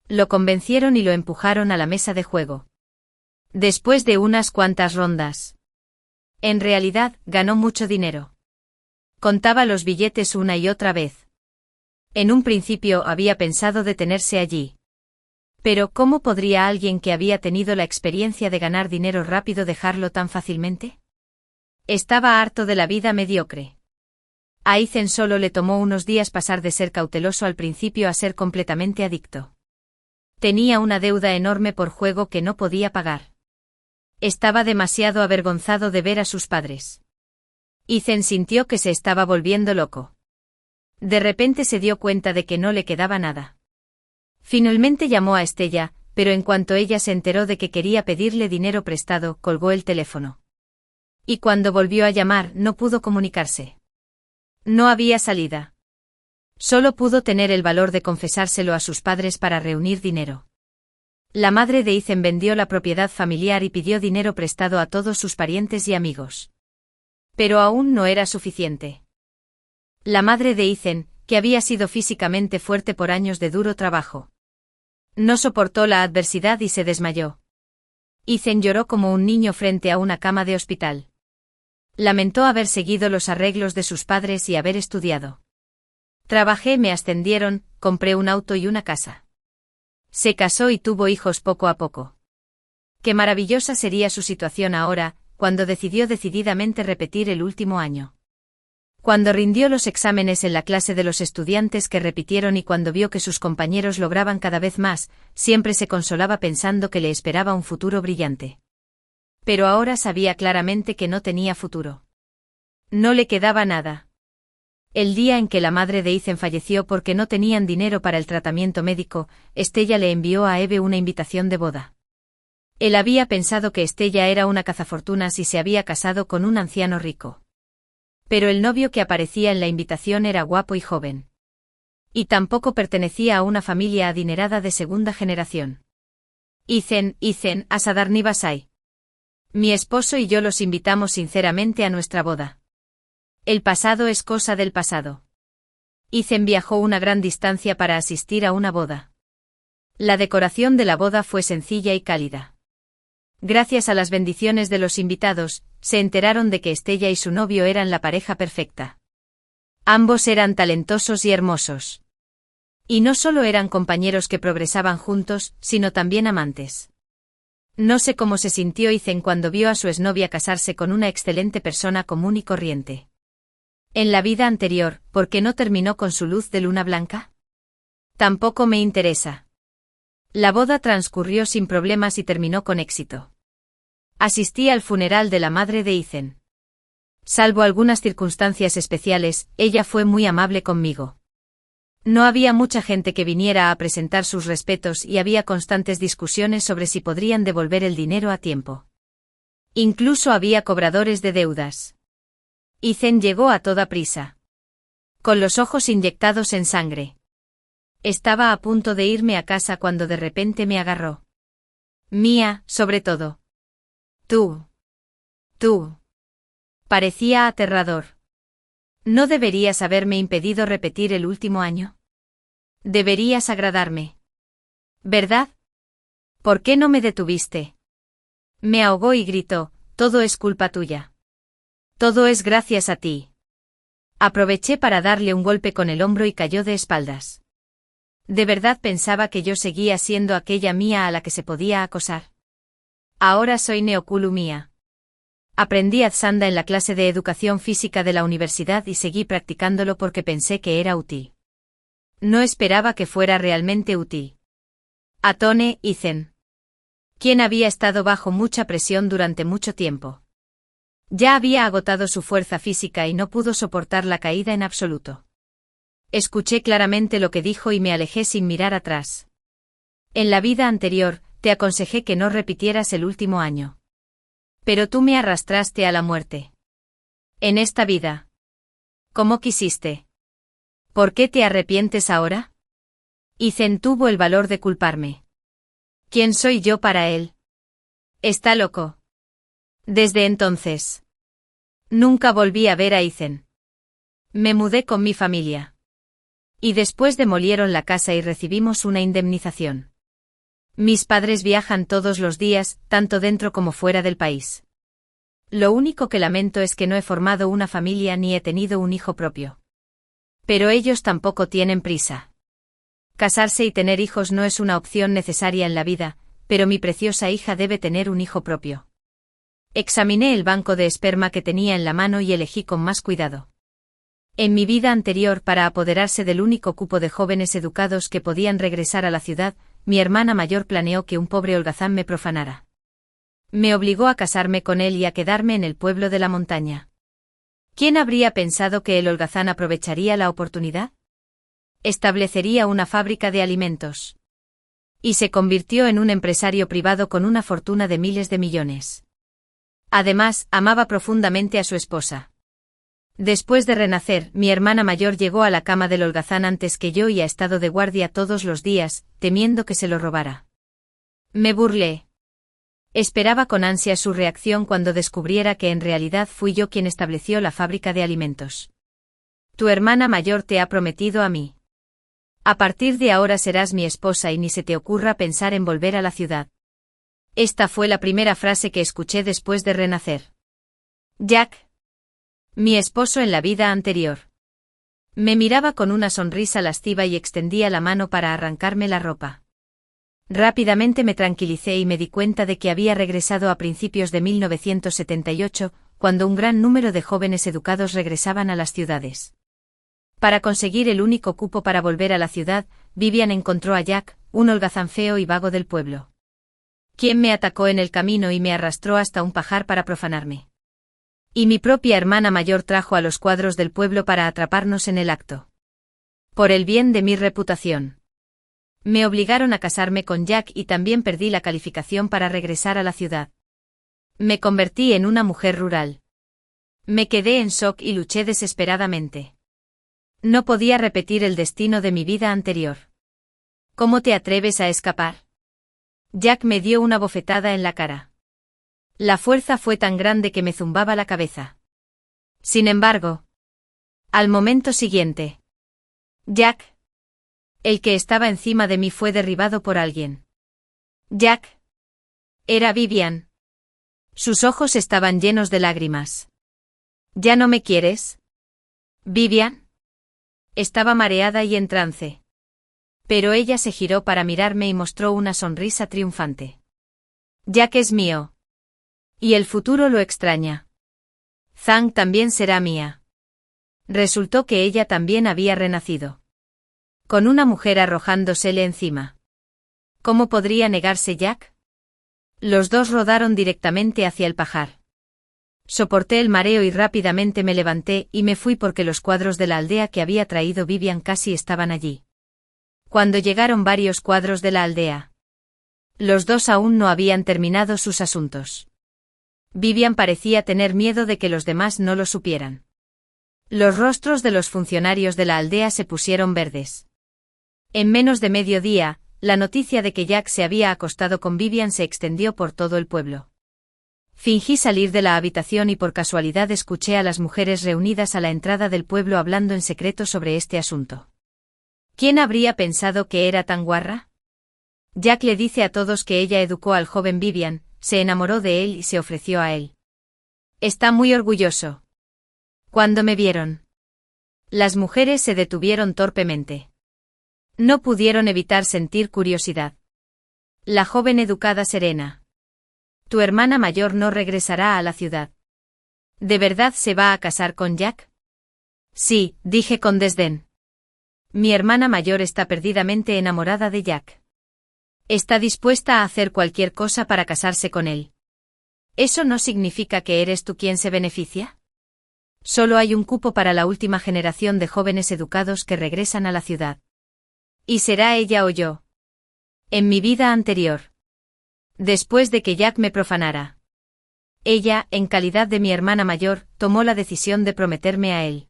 Lo convencieron y lo empujaron a la mesa de juego. Después de unas cuantas rondas. En realidad, ganó mucho dinero. Contaba los billetes una y otra vez. En un principio había pensado detenerse allí. Pero ¿cómo podría alguien que había tenido la experiencia de ganar dinero rápido dejarlo tan fácilmente? Estaba harto de la vida mediocre. A Ethan solo le tomó unos días pasar de ser cauteloso al principio a ser completamente adicto. Tenía una deuda enorme por juego que no podía pagar. Estaba demasiado avergonzado de ver a sus padres. Ethan sintió que se estaba volviendo loco. De repente se dio cuenta de que no le quedaba nada. Finalmente llamó a Estella, pero en cuanto ella se enteró de que quería pedirle dinero prestado, colgó el teléfono. Y cuando volvió a llamar, no pudo comunicarse. No había salida. Solo pudo tener el valor de confesárselo a sus padres para reunir dinero. La madre de Ethan vendió la propiedad familiar y pidió dinero prestado a todos sus parientes y amigos. Pero aún no era suficiente. La madre de Ethan, que había sido físicamente fuerte por años de duro trabajo, no soportó la adversidad y se desmayó. Ethan lloró como un niño frente a una cama de hospital. Lamentó haber seguido los arreglos de sus padres y haber estudiado. Trabajé, me ascendieron, compré un auto y una casa. Se casó y tuvo hijos poco a poco. Qué maravillosa sería su situación ahora, cuando decidió decididamente repetir el último año. Cuando rindió los exámenes en la clase de los estudiantes que repitieron y cuando vio que sus compañeros lograban cada vez más, siempre se consolaba pensando que le esperaba un futuro brillante. Pero ahora sabía claramente que no tenía futuro. No le quedaba nada. El día en que la madre de Ethan falleció porque no tenían dinero para el tratamiento médico, Estella le envió a Eve una invitación de boda. Él había pensado que Estella era una cazafortunas y se había casado con un anciano rico. Pero el novio que aparecía en la invitación era guapo y joven. Y tampoco pertenecía a una familia adinerada de segunda generación. Ethan, Asadarni Basai. Mi esposo y yo los invitamos sinceramente a nuestra boda. El pasado es cosa del pasado. Ethan viajó una gran distancia para asistir a una boda. La decoración de la boda fue sencilla y cálida. Gracias a las bendiciones de los invitados, se enteraron de que Estella y su novio eran la pareja perfecta. Ambos eran talentosos y hermosos. Y no solo eran compañeros que progresaban juntos, sino también amantes. No sé cómo se sintió Ethan cuando vio a su exnovia casarse con una excelente persona común y corriente. En la vida anterior, ¿por qué no terminó con su luz de luna blanca? Tampoco me interesa. La boda transcurrió sin problemas y terminó con éxito. Asistí al funeral de la madre de Ethan. Salvo algunas circunstancias especiales, ella fue muy amable conmigo. No había mucha gente que viniera a presentar sus respetos y había constantes discusiones sobre si podrían devolver el dinero a tiempo. Incluso había cobradores de deudas. Ethan llegó a toda prisa. Con los ojos inyectados en sangre. Estaba a punto de irme a casa cuando de repente me agarró. Mía, sobre todo. Tú. Parecía aterrador. ¿No deberías haberme impedido repetir el último año? Deberías agradarme. ¿Verdad? ¿Por qué no me detuviste? Me ahogó y gritó, todo es culpa tuya. Todo es gracias a ti. Aproveché para darle un golpe con el hombro y cayó de espaldas. ¿De verdad pensaba que yo seguía siendo aquella Mía a la que se podía acosar? Ahora soy Neokulu Mía. Aprendí Adsanda en la clase de educación física de la universidad y seguí practicándolo porque pensé que era útil. No esperaba que fuera realmente útil. Atone, Ethan. Quien había estado bajo mucha presión durante mucho tiempo. Ya había agotado su fuerza física y no pudo soportar la caída en absoluto. Escuché claramente lo que dijo y me alejé sin mirar atrás. En la vida anterior, te aconsejé que no repitieras el último año. Pero tú me arrastraste a la muerte. En esta vida. ¿Cómo quisiste? ¿Por qué te arrepientes ahora? Ethan tuvo el valor de culparme. ¿Quién soy yo para él? Está loco. Desde entonces. Nunca volví a ver a Ethan. Me mudé con mi familia. Y después demolieron la casa y recibimos una indemnización. Mis padres viajan todos los días, tanto dentro como fuera del país. Lo único que lamento es que no he formado una familia ni he tenido un hijo propio. Pero ellos tampoco tienen prisa. Casarse y tener hijos no es una opción necesaria en la vida, pero mi preciosa hija debe tener un hijo propio. Examiné el banco de esperma que tenía en la mano y elegí con más cuidado. En mi vida anterior, para apoderarse del único cupo de jóvenes educados que podían regresar a la ciudad, mi hermana mayor planeó que un pobre holgazán me profanara. Me obligó a casarme con él y a quedarme en el pueblo de la montaña. ¿Quién habría pensado que el holgazán aprovecharía la oportunidad? Establecería una fábrica de alimentos. Y se convirtió en un empresario privado con una fortuna de miles de millones. Además, amaba profundamente a su esposa. Después de renacer, mi hermana mayor llegó a la cama del holgazán antes que yo y ha estado de guardia todos los días, temiendo que se lo robara. Me burlé. Esperaba con ansia su reacción cuando descubriera que en realidad fui yo quien estableció la fábrica de alimentos. Tu hermana mayor te ha prometido a mí. A partir de ahora serás mi esposa y ni se te ocurra pensar en volver a la ciudad. Esta fue la primera frase que escuché después de renacer. Jack. Mi esposo en la vida anterior. Me miraba con una sonrisa lasciva y extendía la mano para arrancarme la ropa. Rápidamente me tranquilicé y me di cuenta de que había regresado a principios de 1978, cuando un gran número de jóvenes educados regresaban a las ciudades. Para conseguir el único cupo para volver a la ciudad, Vivian encontró a Jack, un holgazán feo y vago del pueblo, quien me atacó en el camino y me arrastró hasta un pajar para profanarme. Y mi propia hermana mayor trajo a los cuadros del pueblo para atraparnos en el acto. Por el bien de mi reputación. Me obligaron a casarme con Jack y también perdí la calificación para regresar a la ciudad. Me convertí en una mujer rural. Me quedé en shock y luché desesperadamente. No podía repetir el destino de mi vida anterior. ¿Cómo te atreves a escapar? Jack me dio una bofetada en la cara. La fuerza fue tan grande que me zumbaba la cabeza. Sin embargo, al momento siguiente, Jack, el que estaba encima de mí, fue derribado por alguien. Jack. Era Vivian. Sus ojos estaban llenos de lágrimas. ¿Ya no me quieres? Vivian. Estaba mareada y en trance. Pero ella se giró para mirarme y mostró una sonrisa triunfante. Jack es mío. Y el futuro lo extraña. Zhang también será mía. Resultó que ella también había renacido. Con una mujer arrojándosele encima. ¿Cómo podría negarse Jack? Los dos rodaron directamente hacia el pajar. Soporté el mareo y rápidamente me levanté y me fui porque los cuadros de la aldea que había traído Vivian casi estaban allí. Cuando llegaron varios cuadros de la aldea, los dos aún no habían terminado sus asuntos. Vivian parecía tener miedo de que los demás no lo supieran. Los rostros de los funcionarios de la aldea se pusieron verdes. En menos de mediodía, la noticia de que Jack se había acostado con Vivian se extendió por todo el pueblo. Fingí salir de la habitación y por casualidad escuché a las mujeres reunidas a la entrada del pueblo hablando en secreto sobre este asunto. ¿Quién habría pensado que era tan guarra? Jack le dice a todos que ella educó al joven Vivian, se enamoró de él y se ofreció a él. Está muy orgulloso. Cuando me vieron, las mujeres se detuvieron torpemente. No pudieron evitar sentir curiosidad. La joven educada serena. Tu hermana mayor no regresará a la ciudad. ¿De verdad se va a casar con Jack? Sí, dije con desdén. Mi hermana mayor está perdidamente enamorada de Jack. Está dispuesta a hacer cualquier cosa para casarse con él. ¿Eso no significa que eres tú quien se beneficia? Solo hay un cupo para la última generación de jóvenes educados que regresan a la ciudad. ¿Y será ella o yo? En mi vida anterior. Después de que Jack me profanara. Ella, en calidad de mi hermana mayor, tomó la decisión de prometerme a él.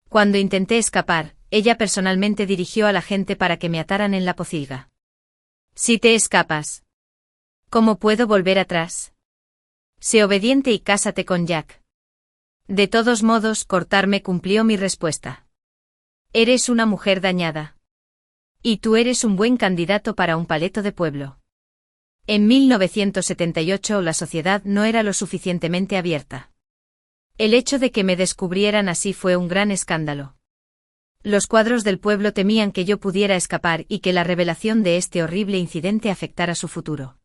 Cuando intenté escapar, ella personalmente dirigió a la gente para que me ataran en la pocilga. Si te escapas, ¿cómo puedo volver atrás? Sé obediente y cásate con Jack. De todos modos, cortarme cumplió mi respuesta. Eres una mujer dañada. Y tú eres un buen candidato para un paleto de pueblo. En 1978 la sociedad no era lo suficientemente abierta. El hecho de que me descubrieran así fue un gran escándalo. Los cuadros del pueblo temían que yo pudiera escapar y que la revelación de este horrible incidente afectara su futuro.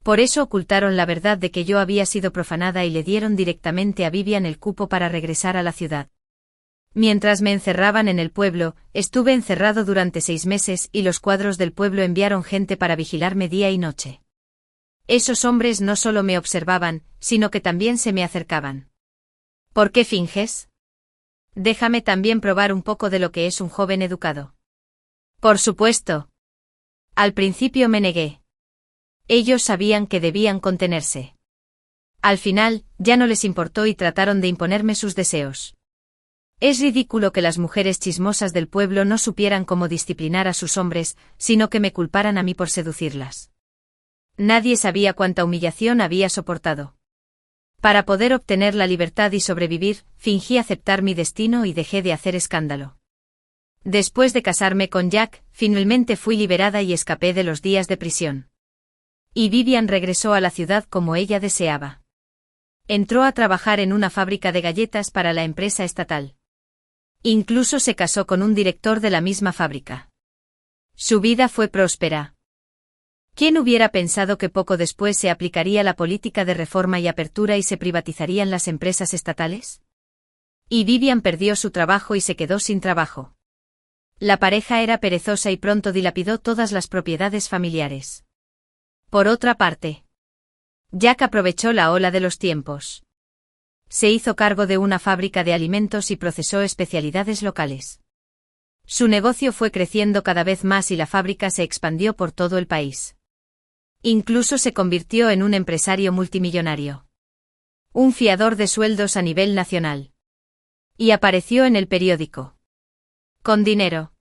Por eso ocultaron la verdad de que yo había sido profanada y le dieron directamente a Vivian el cupo para regresar a la ciudad. Mientras me encerraban en el pueblo, estuve encerrado durante 6 meses y los cuadros del pueblo enviaron gente para vigilarme día y noche. Esos hombres no solo me observaban, sino que también se me acercaban. ¿Por qué finges? Déjame también probar un poco de lo que es un joven educado. Por supuesto. Al principio me negué. Ellos sabían que debían contenerse. Al final, ya no les importó y trataron de imponerme sus deseos. Es ridículo que las mujeres chismosas del pueblo no supieran cómo disciplinar a sus hombres, sino que me culparan a mí por seducirlas. Nadie sabía cuánta humillación había soportado. Para poder obtener la libertad y sobrevivir, fingí aceptar mi destino y dejé de hacer escándalo. Después de casarme con Jack, finalmente fui liberada y escapé de los días de prisión. Y Vivian regresó a la ciudad como ella deseaba. Entró a trabajar en una fábrica de galletas para la empresa estatal. Incluso se casó con un director de la misma fábrica. Su vida fue próspera. ¿Quién hubiera pensado que poco después se aplicaría la política de reforma y apertura y se privatizarían las empresas estatales? Y Vivian perdió su trabajo y se quedó sin trabajo. La pareja era perezosa y pronto dilapidó todas las propiedades familiares. Por otra parte, Jack aprovechó la ola de los tiempos. Se hizo cargo de una fábrica de alimentos y procesó especialidades locales. Su negocio fue creciendo cada vez más y la fábrica se expandió por todo el país. Incluso se convirtió en un empresario multimillonario. Un fiador de sueldos a nivel nacional. Y apareció en el periódico. Con dinero.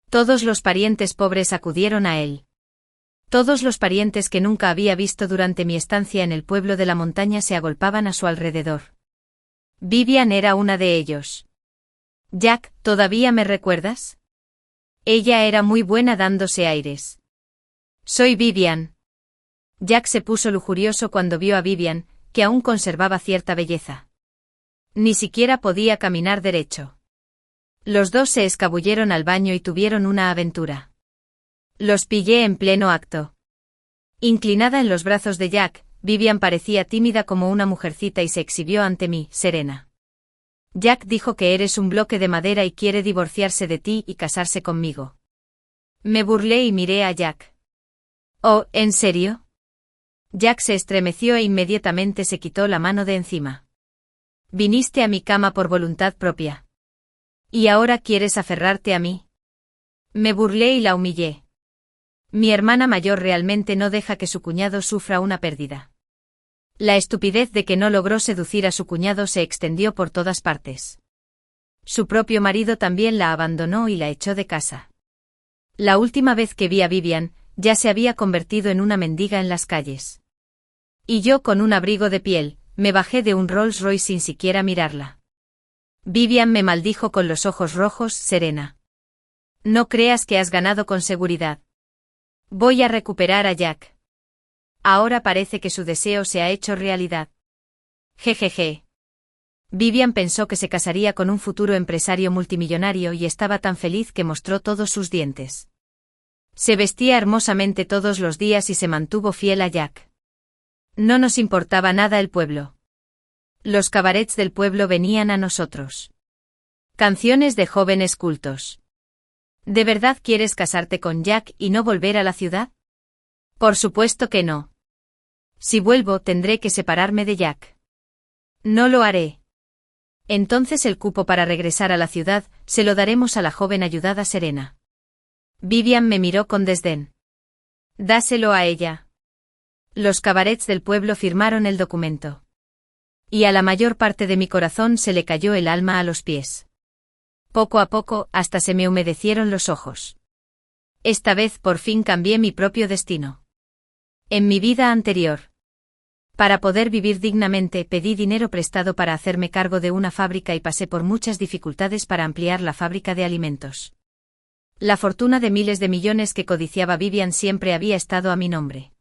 Todos los parientes pobres acudieron a él. Todos los parientes que nunca había visto durante mi estancia en el pueblo de la montaña se agolpaban a su alrededor. Vivian era una de ellos. Jack, ¿todavía me recuerdas? Ella era muy buena dándose aires. Soy Vivian. Jack se puso lujurioso cuando vio a Vivian, que aún conservaba cierta belleza. Ni siquiera podía caminar derecho. Los dos se escabulleron al baño y tuvieron una aventura. Los pillé en pleno acto. Inclinada en los brazos de Jack, Vivian parecía tímida como una mujercita y se exhibió ante mí, serena. Jack dijo que eres un bloque de madera y quiere divorciarse de ti y casarse conmigo. Me burlé y miré a Jack. Oh, ¿en serio? Jack se estremeció e inmediatamente se quitó la mano de encima. Viniste a mi cama por voluntad propia. ¿Y ahora quieres aferrarte a mí? Me burlé y la humillé. Mi hermana mayor realmente no deja que su cuñado sufra una pérdida. La estupidez de que no logró seducir a su cuñado se extendió por todas partes. Su propio marido también la abandonó y la echó de casa. La última vez que vi a Vivian, ya se había convertido en una mendiga en las calles. Y yo con un abrigo de piel, me bajé de un Rolls Royce sin siquiera mirarla. Vivian me maldijo con los ojos rojos, serena. No creas que has ganado con seguridad. Voy a recuperar a Jack. Ahora parece que su deseo se ha hecho realidad. Jejeje. Vivian pensó que se casaría con un futuro empresario multimillonario y estaba tan feliz que mostró todos sus dientes. Se vestía hermosamente todos los días y se mantuvo fiel a Jack. No nos importaba nada el pueblo. Los cabarets del pueblo venían a nosotros. Canciones de jóvenes cultos. ¿De verdad quieres casarte con Jack y no volver a la ciudad? Por supuesto que no. Si vuelvo tendré que separarme de Jack. No lo haré. Entonces el cupo para regresar a la ciudad se lo daremos a la joven ayudada Serena. Vivian me miró con desdén. Dáselo a ella. Los cabarets del pueblo firmaron el documento. Y a la mayor parte de mi corazón se le cayó el alma a los pies. Poco a poco, hasta se me humedecieron los ojos. Esta vez por fin cambié mi propio destino. En mi vida anterior. Para poder vivir dignamente pedí dinero prestado para hacerme cargo de una fábrica y pasé por muchas dificultades para ampliar la fábrica de alimentos. La fortuna de miles de millones que codiciaba Vivian siempre había estado a mi nombre.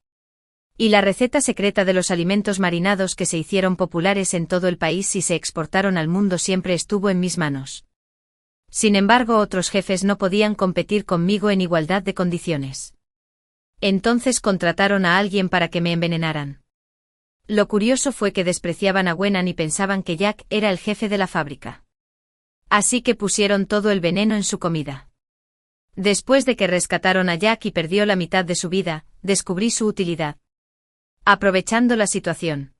Y la receta secreta de los alimentos marinados que se hicieron populares en todo el país y se exportaron al mundo siempre estuvo en mis manos. Sin embargo, otros jefes no podían competir conmigo en igualdad de condiciones. Entonces contrataron a alguien para que me envenenaran. Lo curioso fue que despreciaban a Gwenan y pensaban que Jack era el jefe de la fábrica. Así que pusieron todo el veneno en su comida. Después de que rescataron a Jack y perdió la mitad de su vida, descubrí su utilidad. Aprovechando la situación,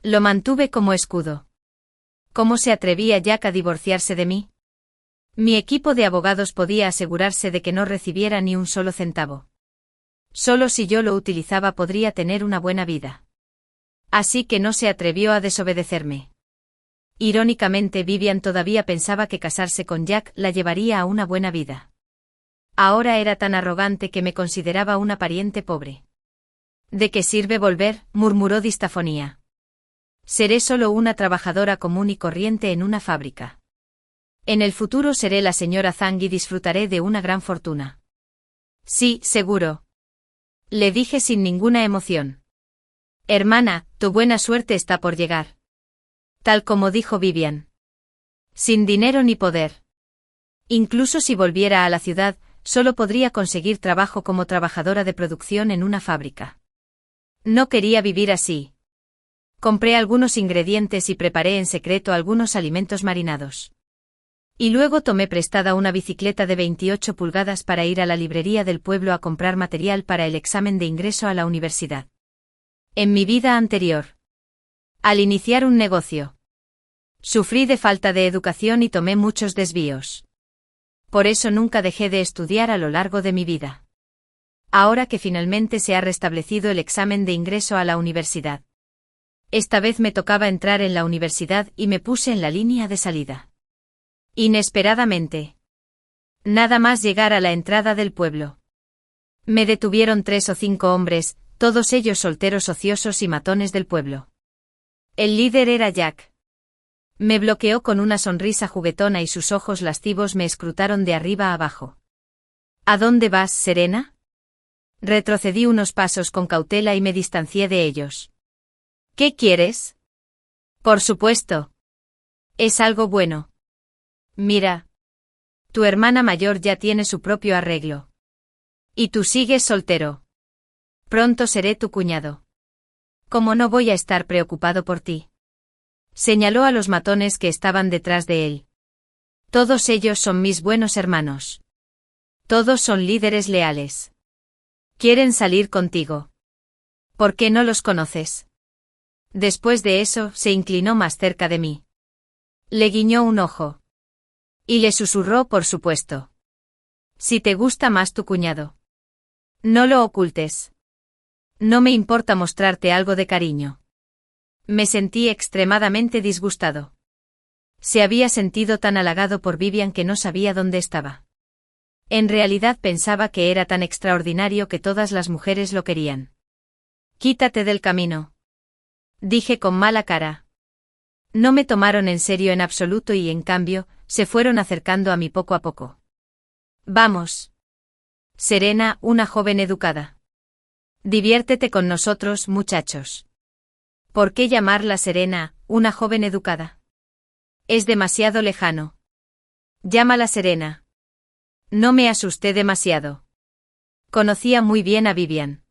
lo mantuve como escudo. ¿Cómo se atrevía Jack a divorciarse de mí? Mi equipo de abogados podía asegurarse de que no recibiera ni un solo centavo. Solo si yo lo utilizaba podría tener una buena vida. Así que no se atrevió a desobedecerme. Irónicamente, Vivian todavía pensaba que casarse con Jack la llevaría a una buena vida. Ahora era tan arrogante que me consideraba una pariente pobre. ¿De qué sirve volver?, murmuró Distafonía. Seré solo una trabajadora común y corriente en una fábrica. En el futuro seré la señora Zhang y disfrutaré de una gran fortuna. Sí, seguro. Le dije sin ninguna emoción. Hermana, tu buena suerte está por llegar. Tal como dijo Vivian. Sin dinero ni poder. Incluso si volviera a la ciudad, solo podría conseguir trabajo como trabajadora de producción en una fábrica. No quería vivir así. Compré algunos ingredientes y preparé en secreto algunos alimentos marinados. Y luego tomé prestada una bicicleta de 28 pulgadas para ir a la librería del pueblo a comprar material para el examen de ingreso a la universidad. En mi vida anterior, al iniciar un negocio, sufrí de falta de educación y tomé muchos desvíos. Por eso nunca dejé de estudiar a lo largo de mi vida. Ahora que finalmente se ha restablecido el examen de ingreso a la universidad. Esta vez me tocaba entrar en la universidad y me puse en la línea de salida. Inesperadamente. Nada más llegar a la entrada del pueblo. Me detuvieron 3 o 5 hombres, todos ellos solteros ociosos y matones del pueblo. El líder era Jack. Me bloqueó con una sonrisa juguetona y sus ojos lascivos me escrutaron de arriba a abajo. ¿A dónde vas, Serena? Retrocedí unos pasos con cautela y me distancié de ellos. ¿Qué quieres? Por supuesto. Es algo bueno. Mira. Tu hermana mayor ya tiene su propio arreglo. Y tú sigues soltero. Pronto seré tu cuñado. ¿Cómo no voy a estar preocupado por ti? Señaló a los matones que estaban detrás de él. Todos ellos son mis buenos hermanos. Todos son líderes leales. Quieren salir contigo. ¿Por qué no los conoces? Después de eso, se inclinó más cerca de mí. Le guiñó un ojo. Y le susurró, por supuesto. Si te gusta más tu cuñado. No lo ocultes. No me importa mostrarte algo de cariño. Me sentí extremadamente disgustado. Se había sentido tan halagado por Vivian que no sabía dónde estaba. En realidad pensaba que era tan extraordinario que todas las mujeres lo querían. Quítate del camino. Dije con mala cara. No me tomaron en serio en absoluto y en cambio, se fueron acercando a mí poco a poco. Vamos. Serena, una joven educada. Diviértete con nosotros, muchachos. ¿Por qué llamarla Serena, una joven educada? Es demasiado lejano. Llámala Serena. No me asusté demasiado. Conocía muy bien a Vivian.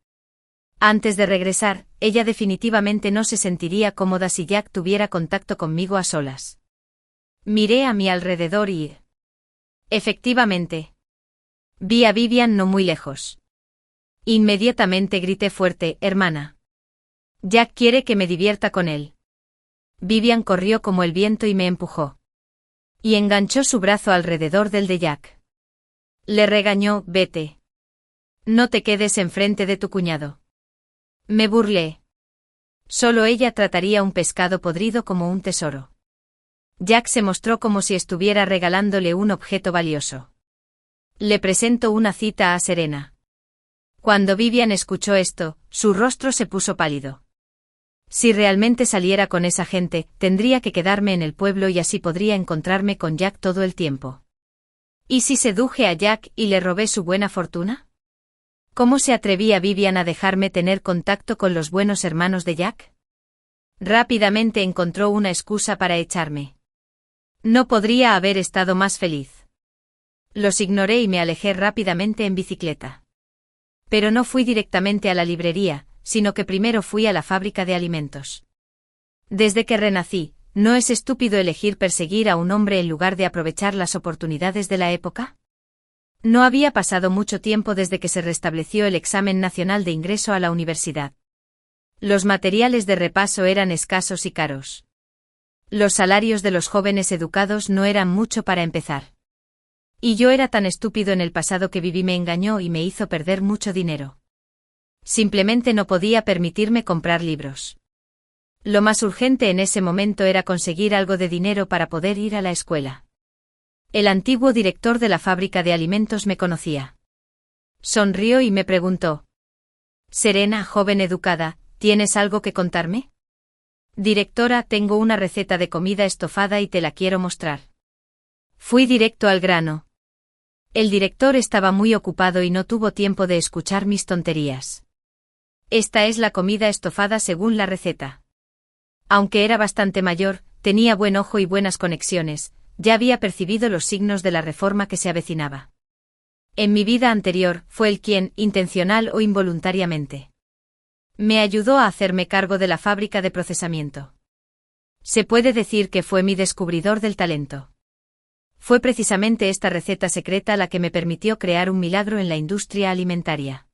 Antes de regresar, ella definitivamente no se sentiría cómoda si Jack tuviera contacto conmigo a solas. Miré a mi alrededor y... efectivamente. Vi a Vivian no muy lejos. Inmediatamente grité fuerte, hermana. Jack quiere que me divierta con él. Vivian corrió como el viento y me empujó. Y enganchó su brazo alrededor del de Jack. Le regañó, vete. No te quedes enfrente de tu cuñado. Me burlé. Solo ella trataría un pescado podrido como un tesoro. Jack se mostró como si estuviera regalándole un objeto valioso. Le presento una cita a Serena. Cuando Vivian escuchó esto, su rostro se puso pálido. Si realmente saliera con esa gente, tendría que quedarme en el pueblo y así podría encontrarme con Jack todo el tiempo. ¿Y si seduje a Jack y le robé su buena fortuna? ¿Cómo se atrevía Vivian a dejarme tener contacto con los buenos hermanos de Jack? Rápidamente encontró una excusa para echarme. No podría haber estado más feliz. Los ignoré y me alejé rápidamente en bicicleta. Pero no fui directamente a la librería, sino que primero fui a la fábrica de alimentos. Desde que renací, ¿no es estúpido elegir perseguir a un hombre en lugar de aprovechar las oportunidades de la época? No había pasado mucho tiempo desde que se restableció el examen nacional de ingreso a la universidad. Los materiales de repaso eran escasos y caros. Los salarios de los jóvenes educados no eran mucho para empezar. Y yo era tan estúpido en el pasado que Vivi me engañó y me hizo perder mucho dinero. Simplemente no podía permitirme comprar libros. Lo más urgente en ese momento era conseguir algo de dinero para poder ir a la escuela. El antiguo director de la fábrica de alimentos me conocía. Sonrió y me preguntó: «Serena, joven educada, ¿tienes algo que contarme?» «Directora, tengo una receta de comida estofada y te la quiero mostrar». Fui directo al grano. El director estaba muy ocupado y no tuvo tiempo de escuchar mis tonterías. Esta es la comida estofada según la receta. Aunque era bastante mayor, tenía buen ojo y buenas conexiones, ya había percibido los signos de la reforma que se avecinaba. En mi vida anterior, fue él quien, intencional o involuntariamente, me ayudó a hacerme cargo de la fábrica de procesamiento. Se puede decir que fue mi descubridor del talento. Fue precisamente esta receta secreta la que me permitió crear un milagro en la industria alimentaria.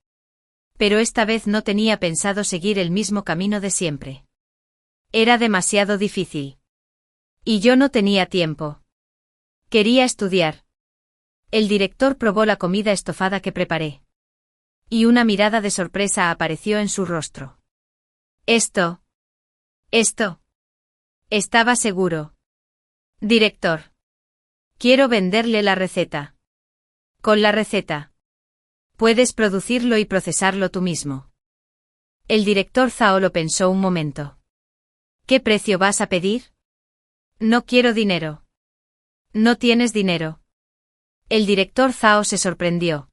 Pero esta vez no tenía pensado seguir el mismo camino de siempre. Era demasiado difícil. Y yo no tenía tiempo. Quería estudiar. El director probó la comida estofada que preparé. Y una mirada de sorpresa apareció en su rostro. Esto. Estaba seguro. Director. Quiero venderle la receta. Con la receta. Puedes producirlo y procesarlo tú mismo. El director Zhao lo pensó un momento. ¿Qué precio vas a pedir? No quiero dinero. No tienes dinero. El director Zhao se sorprendió.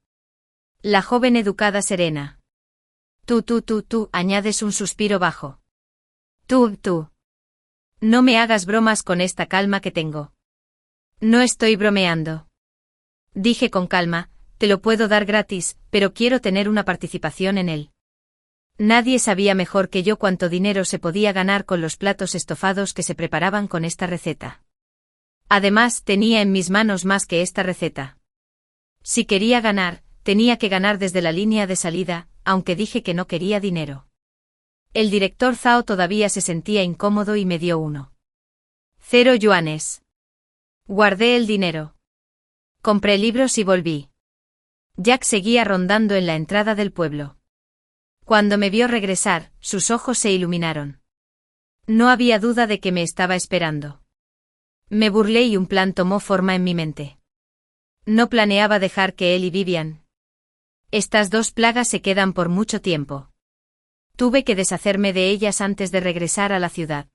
La joven educada Serena. Tú, añades un suspiro bajo. Tú. No me hagas bromas con esta calma que tengo. No estoy bromeando. Dije con calma, te lo puedo dar gratis, pero quiero tener una participación en él. Nadie sabía mejor que yo cuánto dinero se podía ganar con los platos estofados que se preparaban con esta receta. Además, tenía en mis manos más que esta receta. Si quería ganar, tenía que ganar desde la línea de salida, aunque dije que no quería dinero. El director Zhao todavía se sentía incómodo y me dio 0 yuanes. Guardé el dinero. Compré libros y volví. Jack seguía rondando en la entrada del pueblo. Cuando me vio regresar, sus ojos se iluminaron. No había duda de que me estaba esperando. Me burlé y un plan tomó forma en mi mente. No planeaba dejar que él y Vivian. Estas dos plagas se quedan por mucho tiempo. Tuve que deshacerme de ellas antes de regresar a la ciudad.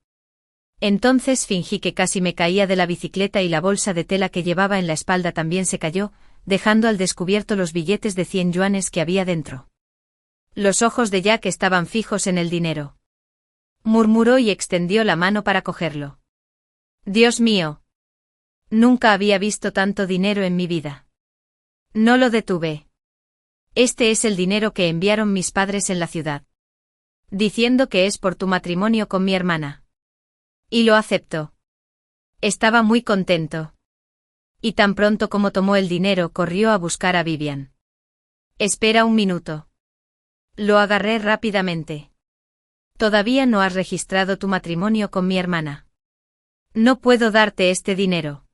Entonces fingí que casi me caía de la bicicleta y la bolsa de tela que llevaba en la espalda también se cayó, dejando al descubierto los billetes de 100 yuanes que había dentro. Los ojos de Jack estaban fijos en el dinero. Murmuró y extendió la mano para cogerlo. Dios mío. Nunca había visto tanto dinero en mi vida. No lo detuve. Este es el dinero que enviaron mis padres en la ciudad. Diciendo que es por tu matrimonio con mi hermana. Y lo aceptó. Estaba muy contento. Y tan pronto como tomó el dinero corrió a buscar a Vivian. Espera un minuto. Lo agarré rápidamente. Todavía no has registrado tu matrimonio con mi hermana. No puedo darte este dinero.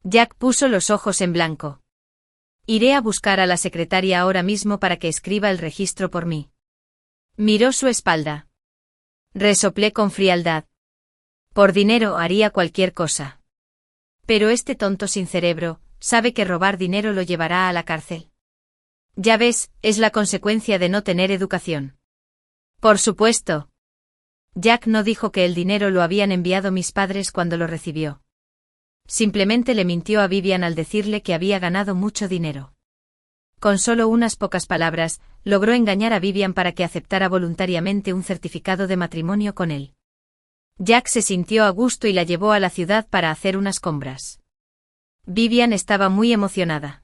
Jack puso los ojos en blanco. Iré a buscar a la secretaria ahora mismo para que escriba el registro por mí. Miró su espalda. Resoplé con frialdad. Por dinero haría cualquier cosa. Pero este tonto sin cerebro, sabe que robar dinero lo llevará a la cárcel. Ya ves, es la consecuencia de no tener educación. Por supuesto. Jack no dijo que el dinero lo habían enviado mis padres cuando lo recibió. Simplemente le mintió a Vivian al decirle que había ganado mucho dinero. Con solo unas pocas palabras, logró engañar a Vivian para que aceptara voluntariamente un certificado de matrimonio con él. Jack se sintió a gusto y la llevó a la ciudad para hacer unas compras. Vivian estaba muy emocionada.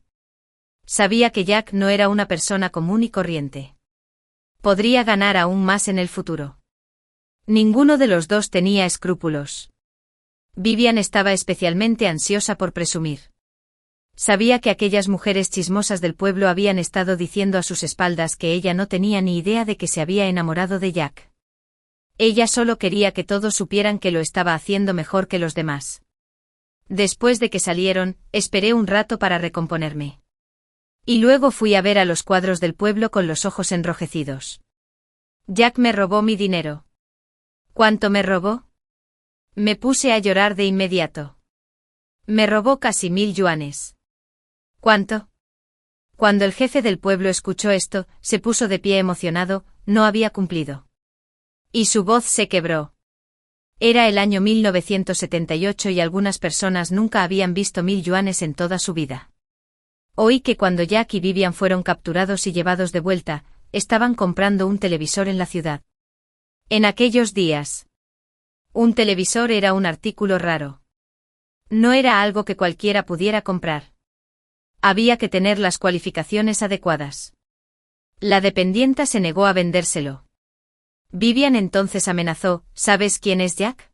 Sabía que Jack no era una persona común y corriente. Podría ganar aún más en el futuro. Ninguno de los dos tenía escrúpulos. Vivian estaba especialmente ansiosa por presumir. Sabía que aquellas mujeres chismosas del pueblo habían estado diciendo a sus espaldas que ella no tenía ni idea de que se había enamorado de Jack. Ella solo quería que todos supieran que lo estaba haciendo mejor que los demás. Después de que salieron, esperé un rato para recomponerme. Y luego fui a ver a los cuadros del pueblo con los ojos enrojecidos. Jack me robó mi dinero. ¿Cuánto me robó? Me puse a llorar de inmediato. Me robó casi 1000 yuanes. ¿Cuánto? Cuando el jefe del pueblo escuchó esto, se puso de pie emocionado, no había cumplido. Y su voz se quebró. Era el año 1978 y algunas personas nunca habían visto 1000 yuanes en toda su vida. Oí que cuando Jack y Vivian fueron capturados y llevados de vuelta, estaban comprando un televisor en la ciudad. En aquellos días, un televisor era un artículo raro. No era algo que cualquiera pudiera comprar. Había que tener las cualificaciones adecuadas. La dependienta se negó a vendérselo. Vivian entonces amenazó: ¿sabes quién es Jack?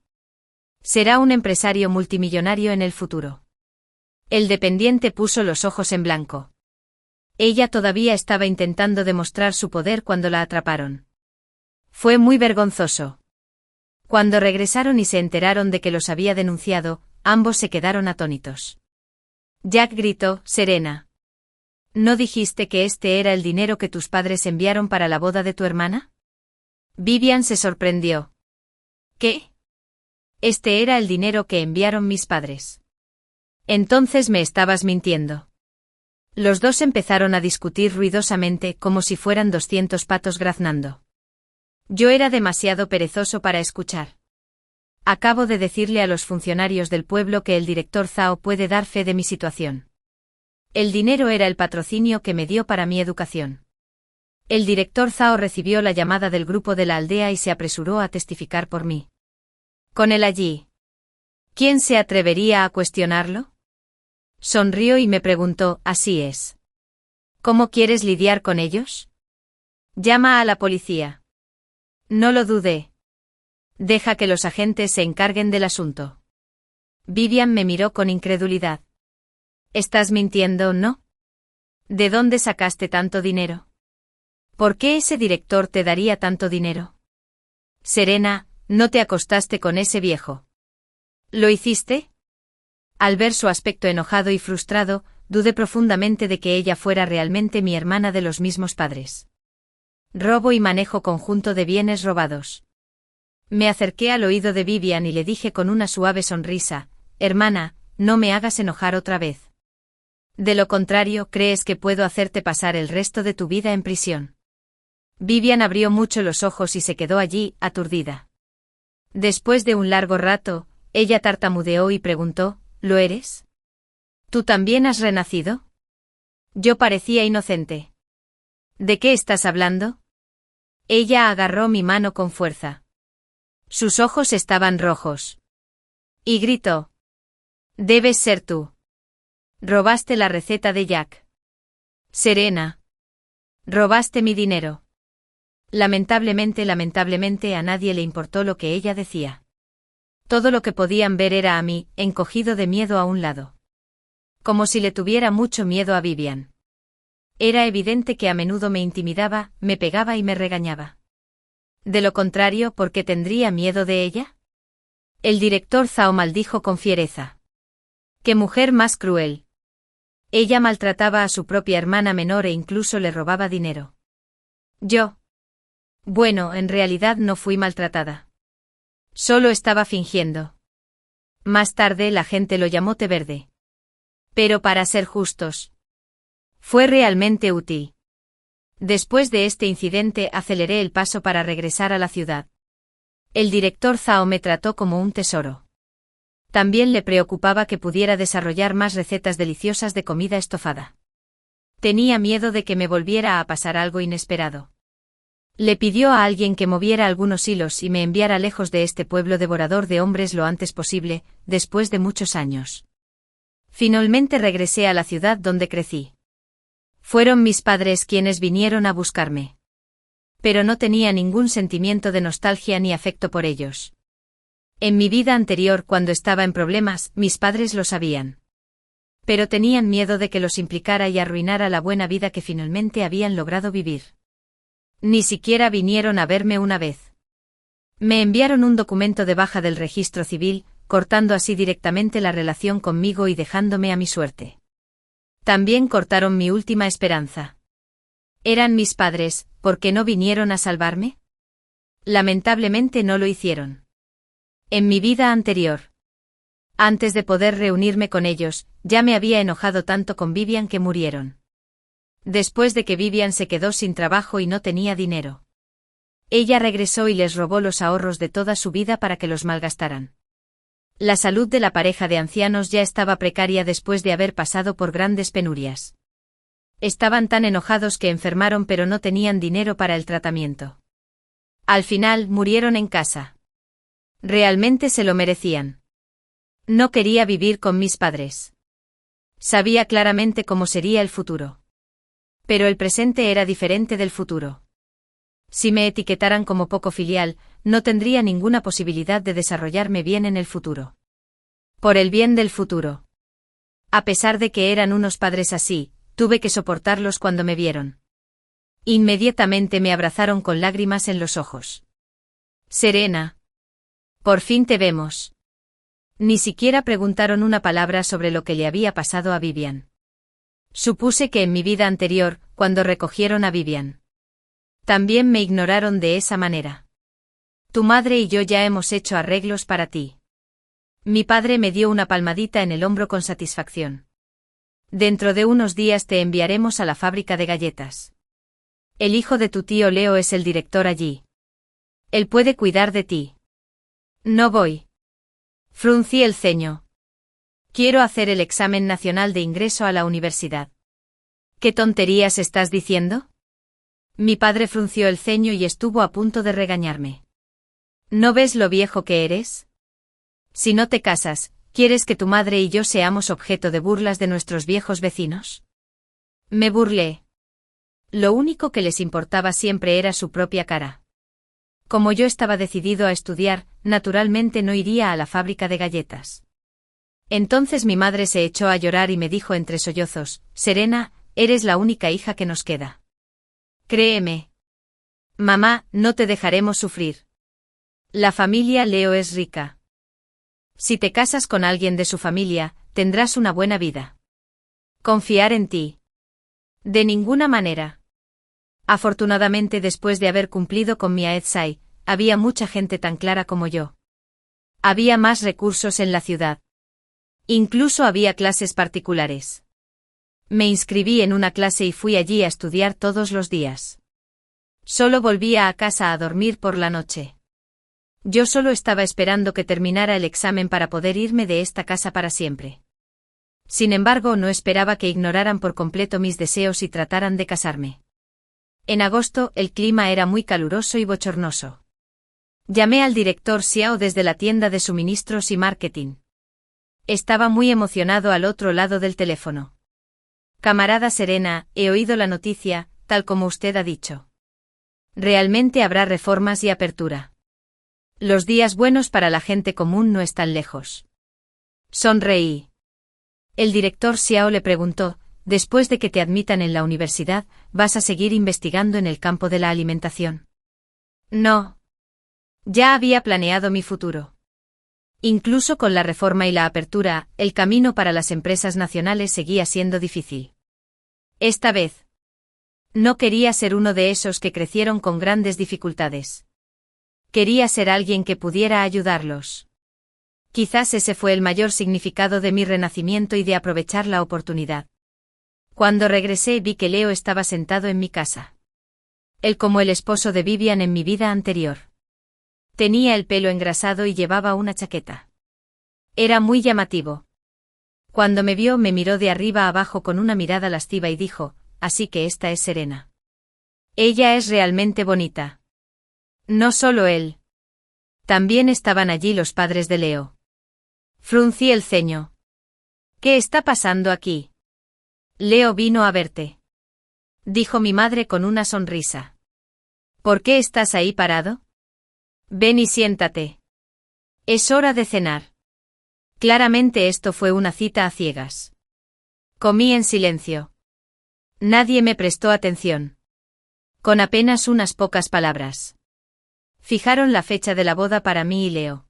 Será un empresario multimillonario en el futuro. El dependiente puso los ojos en blanco. Ella todavía estaba intentando demostrar su poder cuando la atraparon. Fue muy vergonzoso. Cuando regresaron y se enteraron de que los había denunciado, ambos se quedaron atónitos. Jack gritó: Serena, ¿no dijiste que este era el dinero que tus padres enviaron para la boda de tu hermana? Vivian se sorprendió. ¿Qué? Este era el dinero que enviaron mis padres. Entonces me estabas mintiendo. Los dos empezaron a discutir ruidosamente como si fueran 200 patos graznando. Yo era demasiado perezoso para escuchar. Acabo de decirle a los funcionarios del pueblo que el director Zhao puede dar fe de mi situación. El dinero era el patrocinio que me dio para mi educación. El director Zhao recibió la llamada del grupo de la aldea y se apresuró a testificar por mí. Con él allí, ¿quién se atrevería a cuestionarlo? Sonrió y me preguntó: ¿así es? ¿Cómo quieres lidiar con ellos? Llama a la policía. No lo dudé. Deja que los agentes se encarguen del asunto. Vivian me miró con incredulidad. ¿Estás mintiendo, no? ¿De dónde sacaste tanto dinero? ¿Por qué ese director te daría tanto dinero? Serena, no te acostaste con ese viejo. ¿Lo hiciste? Al ver su aspecto enojado y frustrado, dudé profundamente de que ella fuera realmente mi hermana de los mismos padres. Robo y manejo conjunto de bienes robados. Me acerqué al oído de Vivian y le dije con una suave sonrisa: hermana, no me hagas enojar otra vez. De lo contrario, ¿crees que puedo hacerte pasar el resto de tu vida en prisión? Vivian abrió mucho los ojos y se quedó allí, aturdida. Después de un largo rato, ella tartamudeó y preguntó: ¿lo eres? ¿Tú también has renacido? Yo parecía inocente. ¿De qué estás hablando? Ella agarró mi mano con fuerza. Sus ojos estaban rojos. Y gritó: debes ser tú. Robaste la receta de Jack. Serena. Robaste mi dinero. Lamentablemente a nadie le importó lo que ella decía. Todo lo que podían ver era a mí, encogido de miedo a un lado. Como si le tuviera mucho miedo a Vivian. Era evidente que a menudo me intimidaba, me pegaba y me regañaba. De lo contrario, ¿por qué tendría miedo de ella? El director Zhao maldijo con fiereza. ¡Qué mujer más cruel! Ella maltrataba a su propia hermana menor e incluso le robaba dinero. Yo. Bueno, en realidad no fui maltratada. Solo estaba fingiendo. Más tarde la gente lo llamó té verde. Pero para ser justos, fue realmente útil. Después de este incidente aceleré el paso para regresar a la ciudad. El director Zhao me trató como un tesoro. También le preocupaba que pudiera desarrollar más recetas deliciosas de comida estofada. Tenía miedo de que me volviera a pasar algo inesperado. Le pidió a alguien que moviera algunos hilos y me enviara lejos de este pueblo devorador de hombres lo antes posible, después de muchos años. Finalmente regresé a la ciudad donde crecí. Fueron mis padres quienes vinieron a buscarme. Pero no tenía ningún sentimiento de nostalgia ni afecto por ellos. En mi vida anterior, cuando estaba en problemas, mis padres lo sabían. Pero tenían miedo de que los implicara y arruinara la buena vida que finalmente habían logrado vivir. Ni siquiera vinieron a verme una vez. Me enviaron un documento de baja del registro civil, cortando así directamente la relación conmigo y dejándome a mi suerte. También cortaron mi última esperanza. ¿Eran mis padres, por qué no vinieron a salvarme? Lamentablemente no lo hicieron. En mi vida anterior, antes de poder reunirme con ellos, ya me había enojado tanto con Vivian que murieron. Después de que Vivian se quedó sin trabajo y no tenía dinero. Ella regresó y les robó los ahorros de toda su vida para que los malgastaran. La salud de la pareja de ancianos ya estaba precaria después de haber pasado por grandes penurias. Estaban tan enojados que enfermaron pero no tenían dinero para el tratamiento. Al final murieron en casa. Realmente se lo merecían. No quería vivir con mis padres. Sabía claramente cómo sería el futuro. Pero el presente era diferente del futuro. Si me etiquetaran como poco filial, no tendría ninguna posibilidad de desarrollarme bien en el futuro. Por el bien del futuro. A pesar de que eran unos padres así, tuve que soportarlos cuando me vieron. Inmediatamente me abrazaron con lágrimas en los ojos. Serena. Por fin te vemos. Ni siquiera preguntaron una palabra sobre lo que le había pasado a Vivian. Supuse que en mi vida anterior, cuando recogieron a Vivian, también me ignoraron de esa manera. Tu madre y yo ya hemos hecho arreglos para ti. Mi padre me dio una palmadita en el hombro con satisfacción. Dentro de unos días te enviaremos a la fábrica de galletas. El hijo de tu tío Leo es el director allí. Él puede cuidar de ti. No voy. Fruncí el ceño. Quiero hacer el examen nacional de ingreso a la universidad. ¿Qué tonterías estás diciendo? Mi padre frunció el ceño y estuvo a punto de regañarme. ¿No ves lo viejo que eres? Si no te casas, ¿quieres que tu madre y yo seamos objeto de burlas de nuestros viejos vecinos? Me burlé. Lo único que les importaba siempre era su propia cara. Como yo estaba decidido a estudiar, naturalmente no iría a la fábrica de galletas. Entonces mi madre se echó a llorar y me dijo entre sollozos, Serena, eres la única hija que nos queda. Créeme. Mamá, no te dejaremos sufrir. La familia Leo es rica. Si te casas con alguien de su familia, tendrás una buena vida. Confiar en ti. De ninguna manera. Afortunadamente, después de haber cumplido con mi AEDSAI, había mucha gente tan clara como yo. Había más recursos en la ciudad. Incluso había clases particulares. Me inscribí en una clase y fui allí a estudiar todos los días. Solo volvía a casa a dormir por la noche. Yo solo estaba esperando que terminara el examen para poder irme de esta casa para siempre. Sin embargo, no esperaba que ignoraran por completo mis deseos y trataran de casarme. En agosto, el clima era muy caluroso y bochornoso. Llamé al director Xiao desde la tienda de suministros y marketing. Estaba muy emocionado al otro lado del teléfono. Camarada Serena, he oído la noticia, tal como usted ha dicho. Realmente habrá reformas y apertura. Los días buenos para la gente común no están lejos. Sonreí. El director Xiao le preguntó, después de que te admitan en la universidad, ¿vas a seguir investigando en el campo de la alimentación? No. Ya había planeado mi futuro. Incluso con la reforma y la apertura, el camino para las empresas nacionales seguía siendo difícil. Esta vez. No quería ser uno de esos que crecieron con grandes dificultades. Quería ser alguien que pudiera ayudarlos. Quizás ese fue el mayor significado de mi renacimiento y de aprovechar la oportunidad. Cuando regresé vi que Leo estaba sentado en mi casa. Él como el esposo de Vivian en mi vida anterior. Tenía el pelo engrasado y llevaba una chaqueta. Era muy llamativo. Cuando me vio, me miró de arriba a abajo con una mirada lasciva y dijo, así que esta es Serena. Ella es realmente bonita. No solo él. También estaban allí los padres de Leo. Fruncí el ceño. ¿Qué está pasando aquí? Leo vino a verte. Dijo mi madre con una sonrisa. ¿Por qué estás ahí parado? Ven y siéntate. Es hora de cenar. Claramente esto fue una cita a ciegas. Comí en silencio. Nadie me prestó atención. Con apenas unas pocas palabras. Fijaron la fecha de la boda para mí y Leo.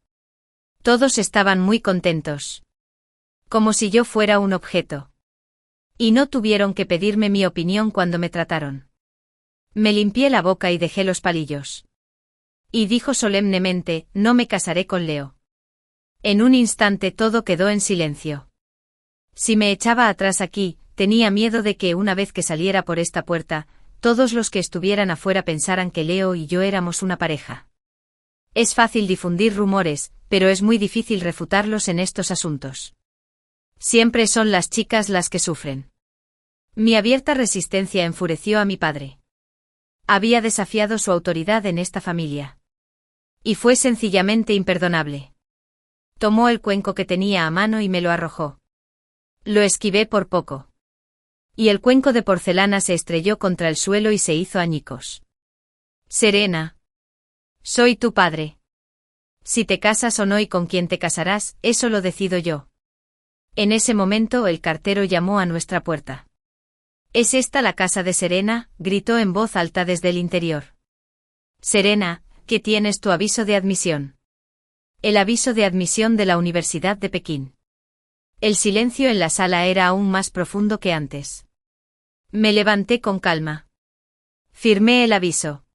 Todos estaban muy contentos. Como si yo fuera un objeto. Y no tuvieron que pedirme mi opinión cuando me trataron. Me limpié la boca y dejé los palillos. Y dijo solemnemente, no me casaré con Leo. En un instante todo quedó en silencio. Si me echaba atrás aquí, tenía miedo de que una vez que saliera por esta puerta, todos los que estuvieran afuera pensaran que Leo y yo éramos una pareja. Es fácil difundir rumores, pero es muy difícil refutarlos en estos asuntos. Siempre son las chicas las que sufren. Mi abierta resistencia enfureció a mi padre. Había desafiado su autoridad en esta familia. Y fue sencillamente imperdonable. Tomó el cuenco que tenía a mano y me lo arrojó. Lo esquivé por poco. Y el cuenco de porcelana se estrelló contra el suelo y se hizo añicos. Serena. Soy tu padre. Si te casas o no y con quién te casarás, eso lo decido yo. En ese momento el cartero llamó a nuestra puerta. ¿Es esta la casa de Serena?, gritó en voz alta desde el interior. Serena, ¿qué tienes tu aviso de admisión? El aviso de admisión de la Universidad de Pekín. El silencio en la sala era aún más profundo que antes. Me levanté con calma. Firmé el aviso.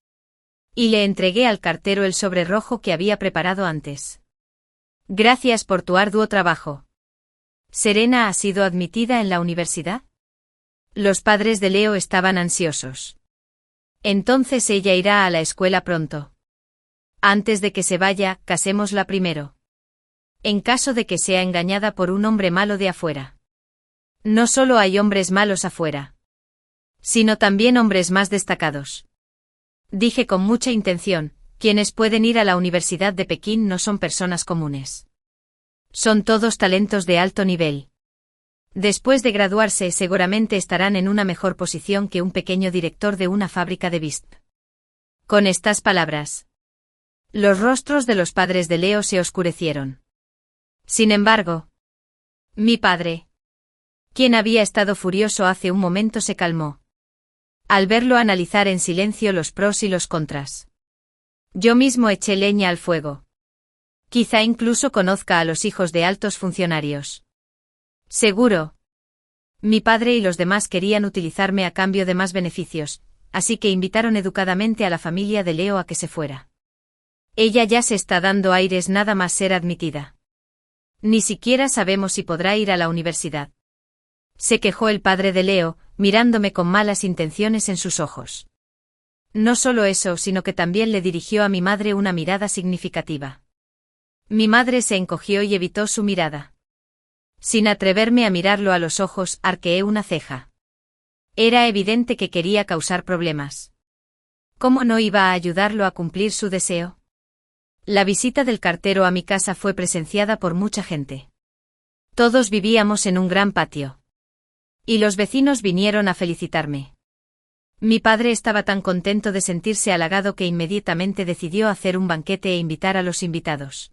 Y le entregué al cartero el sobre rojo que había preparado antes. Gracias por tu arduo trabajo. ¿Serena ha sido admitida en la universidad? Los padres de Leo estaban ansiosos. Entonces ella irá a la escuela pronto. Antes de que se vaya, casémosla primero. En caso de que sea engañada por un hombre malo de afuera. No solo hay hombres malos afuera, sino también hombres más destacados. Dije con mucha intención, quienes pueden ir a la Universidad de Pekín no son personas comunes. Son todos talentos de alto nivel. Después de graduarse seguramente estarán en una mejor posición que un pequeño director de una fábrica de bisp. Con estas palabras, los rostros de los padres de Leo se oscurecieron. Sin embargo, mi padre, quien había estado furioso hace un momento, se calmó. Al verlo analizar en silencio los pros y los contras. Yo mismo eché leña al fuego. Quizá incluso conozca a los hijos de altos funcionarios. Seguro. Mi padre y los demás querían utilizarme a cambio de más beneficios, así que invitaron educadamente a la familia de Leo a que se fuera. Ella ya se está dando aires nada más ser admitida. Ni siquiera sabemos si podrá ir a la universidad. Se quejó el padre de Leo, mirándome con malas intenciones en sus ojos. No solo eso, sino que también le dirigió a mi madre una mirada significativa. Mi madre se encogió y evitó su mirada. Sin atreverme a mirarlo a los ojos, arqueé una ceja. Era evidente que quería causar problemas. ¿Cómo no iba a ayudarlo a cumplir su deseo? La visita del cartero a mi casa fue presenciada por mucha gente. Todos vivíamos en un gran patio. Y los vecinos vinieron a felicitarme. Mi padre estaba tan contento de sentirse halagado que inmediatamente decidió hacer un banquete e invitar a los invitados.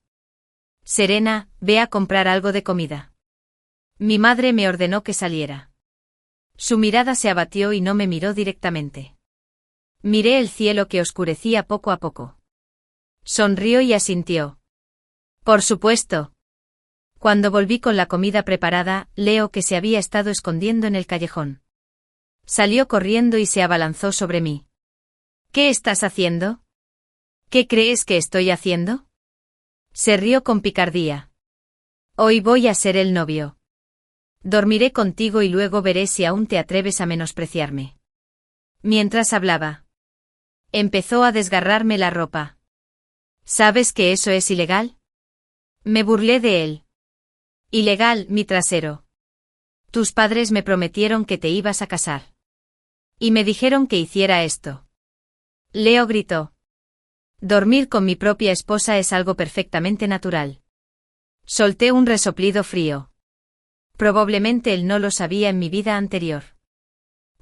Serena, ve a comprar algo de comida. Mi madre me ordenó que saliera. Su mirada se abatió y no me miró directamente. Miré el cielo que oscurecía poco a poco. Sonrió y asintió. Por supuesto. Cuando volví con la comida preparada, Leo, que se había estado escondiendo en el callejón, salió corriendo y se abalanzó sobre mí. ¿Qué estás haciendo? ¿Qué crees que estoy haciendo? Se rió con picardía. Hoy voy a ser el novio. Dormiré contigo y luego veré si aún te atreves a menospreciarme. Mientras hablaba, empezó a desgarrarme la ropa. ¿Sabes que eso es ilegal? Me burlé de él. Ilegal, mi trasero. Tus padres me prometieron que te ibas a casar. Y me dijeron que hiciera esto. Leo gritó. Dormir con mi propia esposa es algo perfectamente natural. Solté un resoplido frío. Probablemente él no lo sabía en mi vida anterior.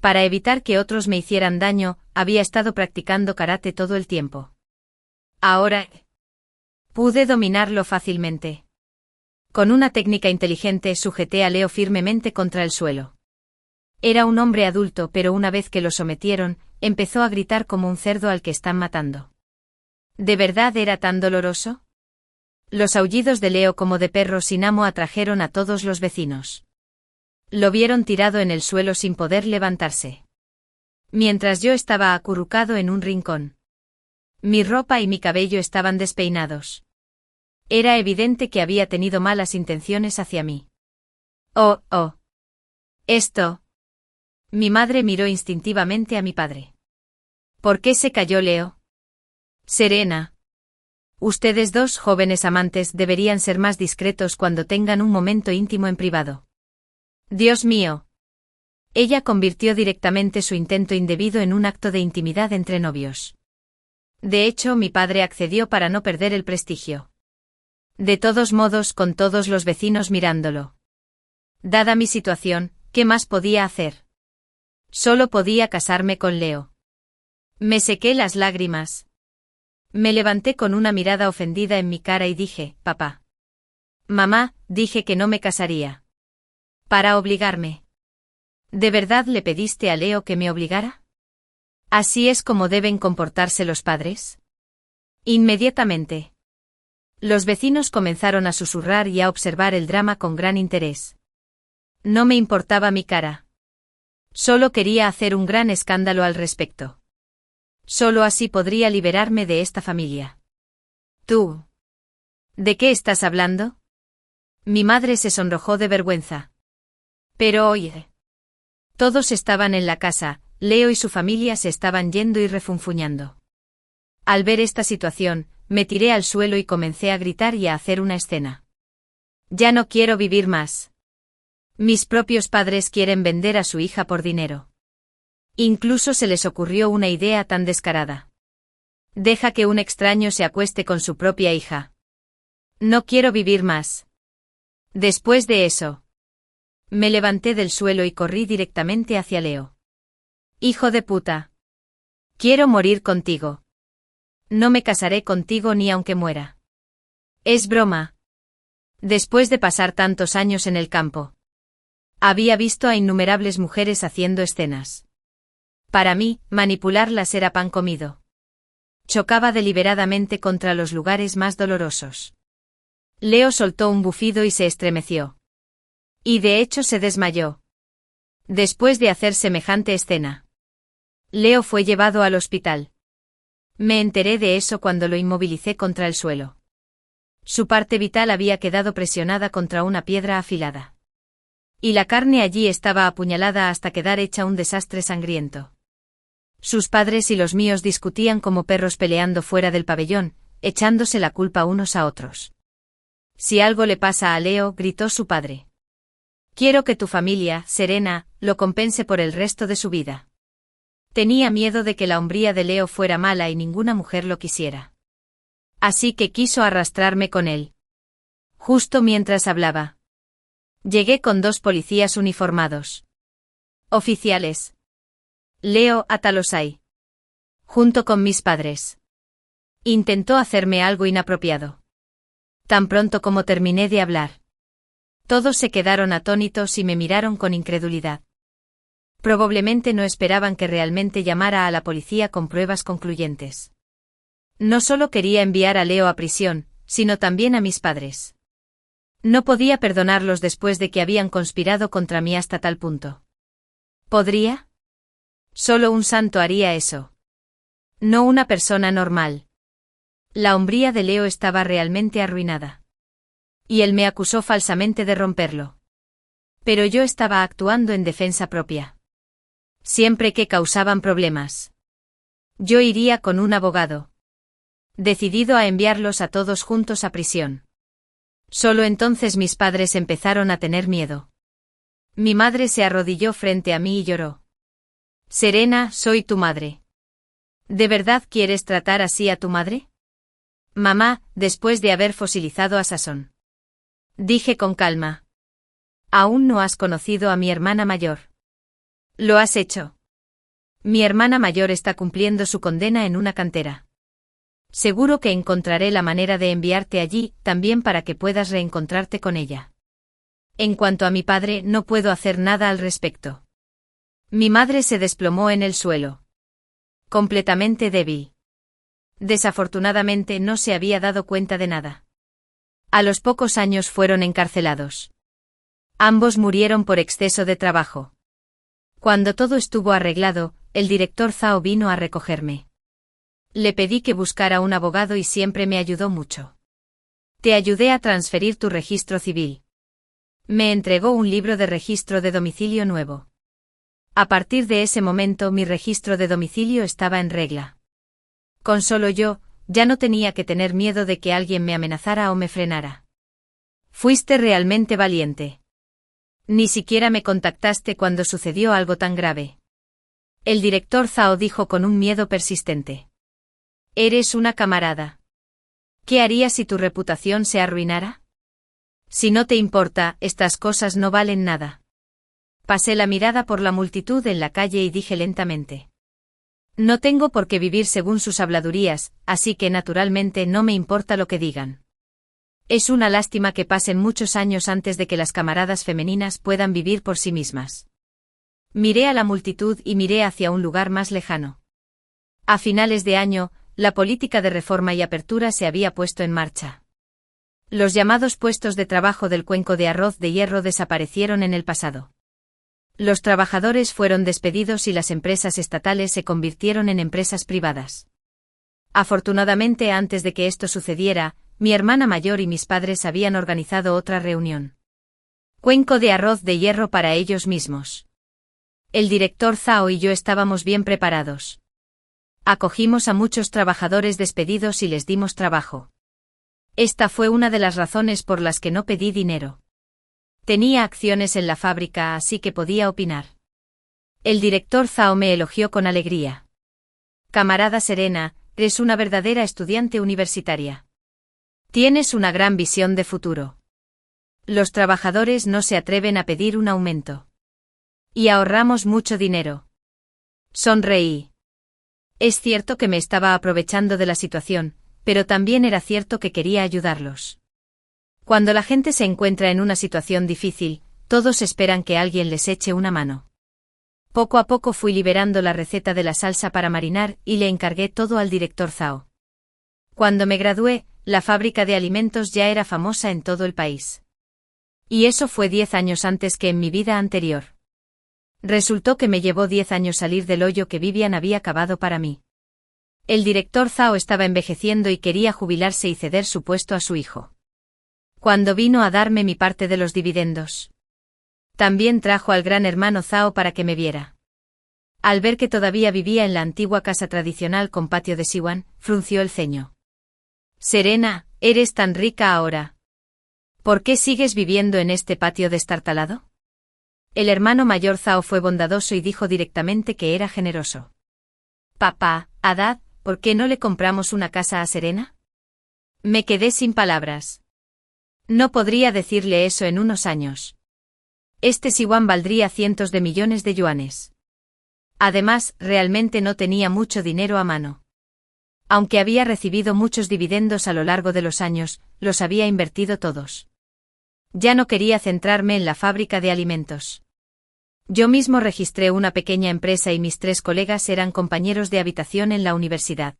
Para evitar que otros me hicieran daño, había estado practicando karate todo el tiempo. Ahora pude dominarlo fácilmente. Con una técnica inteligente sujeté a Leo firmemente contra el suelo. Era un hombre adulto, pero una vez que lo sometieron, empezó a gritar como un cerdo al que están matando. ¿De verdad era tan doloroso? Los aullidos de Leo como de perro sin amo atrajeron a todos los vecinos. Lo vieron tirado en el suelo sin poder levantarse. Mientras yo estaba acurrucado en un rincón. Mi ropa y mi cabello estaban despeinados. Era evidente que había tenido malas intenciones hacia mí. Oh. Esto. Mi madre miró instintivamente a mi padre. ¿Por qué se cayó Leo? Serena. Ustedes dos jóvenes amantes deberían ser más discretos cuando tengan un momento íntimo en privado. Dios mío. Ella convirtió directamente su intento indebido en un acto de intimidad entre novios. De hecho, mi padre accedió para no perder el prestigio. De todos modos, con todos los vecinos mirándolo. Dada mi situación, ¿qué más podía hacer? Solo podía casarme con Leo. Me sequé las lágrimas. Me levanté con una mirada ofendida en mi cara y dije, papá. Mamá, dije que no me casaría. Para obligarme. ¿De verdad le pediste a Leo que me obligara? ¿Así es como deben comportarse los padres? Inmediatamente. Los vecinos comenzaron a susurrar y a observar el drama con gran interés. No me importaba mi cara. Solo quería hacer un gran escándalo al respecto. Solo así podría liberarme de esta familia. ¿Tú? ¿De qué estás hablando? Mi madre se sonrojó de vergüenza. Pero oye. Todos estaban en la casa, Leo y su familia se estaban yendo y refunfuñando. Al ver esta situación, me tiré al suelo y comencé a gritar y a hacer una escena. Ya no quiero vivir más. Mis propios padres quieren vender a su hija por dinero. Incluso se les ocurrió una idea tan descarada. Deja que un extraño se acueste con su propia hija. No quiero vivir más. Después de eso, me levanté del suelo y corrí directamente hacia Leo. Hijo de puta. Quiero morir contigo. No me casaré contigo ni aunque muera. Es broma. Después de pasar tantos años en el campo, había visto a innumerables mujeres haciendo escenas. Para mí, manipularlas era pan comido. Chocaba deliberadamente contra los lugares más dolorosos. Leo soltó un bufido y se estremeció. Y de hecho se desmayó. Después de hacer semejante escena, Leo fue llevado al hospital. Me enteré de eso cuando lo inmovilicé contra el suelo. Su parte vital había quedado presionada contra una piedra afilada. Y la carne allí estaba apuñalada hasta quedar hecha un desastre sangriento. Sus padres y los míos discutían como perros peleando fuera del pabellón, echándose la culpa unos a otros. Si algo le pasa a Leo, gritó su padre. Quiero que tu familia, Serena, lo compense por el resto de su vida. Tenía miedo de que la hombría de Leo fuera mala y ninguna mujer lo quisiera. Así que quiso arrastrarme con él. Justo mientras hablaba. Llegué con 2 policías uniformados. Oficiales. Leo Atalosai. Junto con mis padres. Intentó hacerme algo inapropiado. Tan pronto como terminé de hablar. Todos se quedaron atónitos y me miraron con incredulidad. Probablemente no esperaban que realmente llamara a la policía con pruebas concluyentes. No solo quería enviar a Leo a prisión, sino también a mis padres. No podía perdonarlos después de que habían conspirado contra mí hasta tal punto. ¿Podría? Solo un santo haría eso. No una persona normal. La hombría de Leo estaba realmente arruinada. Y él me acusó falsamente de romperlo. Pero yo estaba actuando en defensa propia. Siempre que causaban problemas, yo iría con un abogado. Decidido a enviarlos a todos juntos a prisión. Solo entonces mis padres empezaron a tener miedo. Mi madre se arrodilló frente a mí y lloró. Serena, soy tu madre. ¿De verdad quieres tratar así a tu madre? Mamá, después de haber fosilizado a Sasson. Dije con calma. Aún no has conocido a mi hermana mayor. Lo has hecho. Mi hermana mayor está cumpliendo su condena en una cantera. Seguro que encontraré la manera de enviarte allí, también para que puedas reencontrarte con ella. En cuanto a mi padre, no puedo hacer nada al respecto. Mi madre se desplomó en el suelo. Completamente débil. Desafortunadamente no se había dado cuenta de nada. A los pocos años fueron encarcelados. Ambos murieron por exceso de trabajo. Cuando todo estuvo arreglado, el director Zhao vino a recogerme. Le pedí que buscara un abogado y siempre me ayudó mucho. Te ayudé a transferir tu registro civil. Me entregó un libro de registro de domicilio nuevo. A partir de ese momento mi registro de domicilio estaba en regla. Con solo yo, ya no tenía que tener miedo de que alguien me amenazara o me frenara. Fuiste realmente valiente. Ni siquiera me contactaste cuando sucedió algo tan grave. El director Zhao dijo con un miedo persistente. Eres una camarada. ¿Qué harías si tu reputación se arruinara? Si no te importa, estas cosas no valen nada. Pasé la mirada por la multitud en la calle y dije lentamente. No tengo por qué vivir según sus habladurías, así que naturalmente no me importa lo que digan. Es una lástima que pasen muchos años antes de que las camaradas femeninas puedan vivir por sí mismas. Miré a la multitud y miré hacia un lugar más lejano. A finales de año, la política de reforma y apertura se había puesto en marcha. Los llamados puestos de trabajo del cuenco de arroz de hierro desaparecieron en el pasado. Los trabajadores fueron despedidos y las empresas estatales se convirtieron en empresas privadas. Afortunadamente, antes de que esto sucediera, mi hermana mayor y mis padres habían organizado otra reunión. Cuenco de arroz de hierro para ellos mismos. El director Zhao y yo estábamos bien preparados. Acogimos a muchos trabajadores despedidos y les dimos trabajo. Esta fue una de las razones por las que no pedí dinero. Tenía acciones en la fábrica, así que podía opinar. El director Zhao me elogió con alegría. Camarada Serena, eres una verdadera estudiante universitaria. Tienes una gran visión de futuro. Los trabajadores no se atreven a pedir un aumento. Y ahorramos mucho dinero. Sonreí. Es cierto que me estaba aprovechando de la situación, pero también era cierto que quería ayudarlos. Cuando la gente se encuentra en una situación difícil, todos esperan que alguien les eche una mano. Poco a poco fui liberando la receta de la salsa para marinar y le encargué todo al director Zhao. Cuando me gradué, la fábrica de alimentos ya era famosa en todo el país. Y eso fue 10 años antes que en mi vida anterior. Resultó que me llevó 10 años salir del hoyo que Vivian había cavado para mí. El director Zhao estaba envejeciendo y quería jubilarse y ceder su puesto a su hijo. Cuando vino a darme mi parte de los dividendos. También trajo al gran hermano Zhao para que me viera. Al ver que todavía vivía en la antigua casa tradicional con patio de Siwan, frunció el ceño. Serena, eres tan rica ahora. ¿Por qué sigues viviendo en este patio destartalado? El hermano mayor Zhao fue bondadoso y dijo directamente que era generoso. Papá, Haddad, ¿por qué no le compramos una casa a Serena? Me quedé sin palabras. No podría decirle eso en unos años. Este Siwan valdría cientos de millones de yuanes. Además, realmente no tenía mucho dinero a mano. Aunque había recibido muchos dividendos a lo largo de los años, los había invertido todos. Ya no quería centrarme en la fábrica de alimentos. Yo mismo registré una pequeña empresa y mis 3 colegas eran compañeros de habitación en la universidad.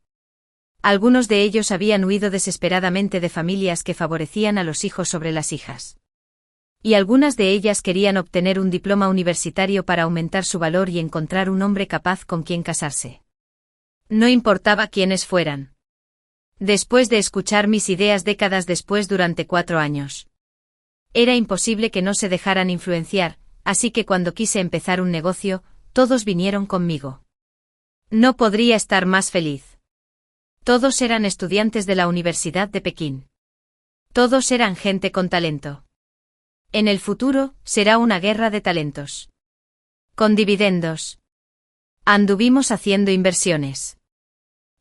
Algunos de ellos habían huido desesperadamente de familias que favorecían a los hijos sobre las hijas. Y algunas de ellas querían obtener un diploma universitario para aumentar su valor y encontrar un hombre capaz con quien casarse. No importaba quiénes fueran. Después de escuchar mis ideas décadas después durante 4 años. Era imposible que no se dejaran influenciar, así que cuando quise empezar un negocio, todos vinieron conmigo. No podría estar más feliz. Todos eran estudiantes de la Universidad de Pekín. Todos eran gente con talento. En el futuro, será una guerra de talentos. Con dividendos. Anduvimos haciendo inversiones.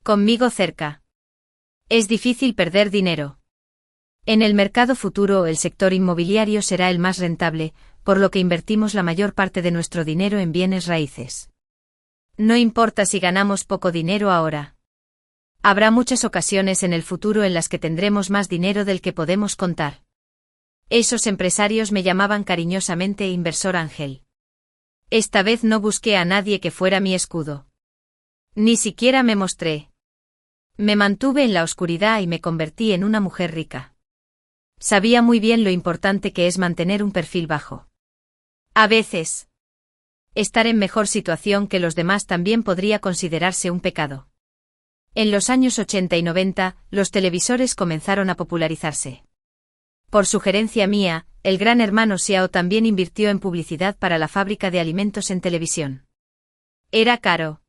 Conmigo cerca. Es difícil perder dinero. En el mercado futuro el sector inmobiliario será el más rentable, por lo que invertimos la mayor parte de nuestro dinero en bienes raíces. No importa si ganamos poco dinero ahora. Habrá muchas ocasiones en el futuro en las que tendremos más dinero del que podemos contar. Esos empresarios me llamaban cariñosamente inversor ángel. Esta vez no busqué a nadie que fuera mi escudo. Ni siquiera me mostré. Me mantuve en la oscuridad y me convertí en una mujer rica. Sabía muy bien lo importante que es mantener un perfil bajo. A veces, estar en mejor situación que los demás también podría considerarse un pecado. En los años 80 y 90, los televisores comenzaron a popularizarse. Por sugerencia mía, el gran hermano Xiao también invirtió en publicidad para la fábrica de alimentos en televisión. Era caro.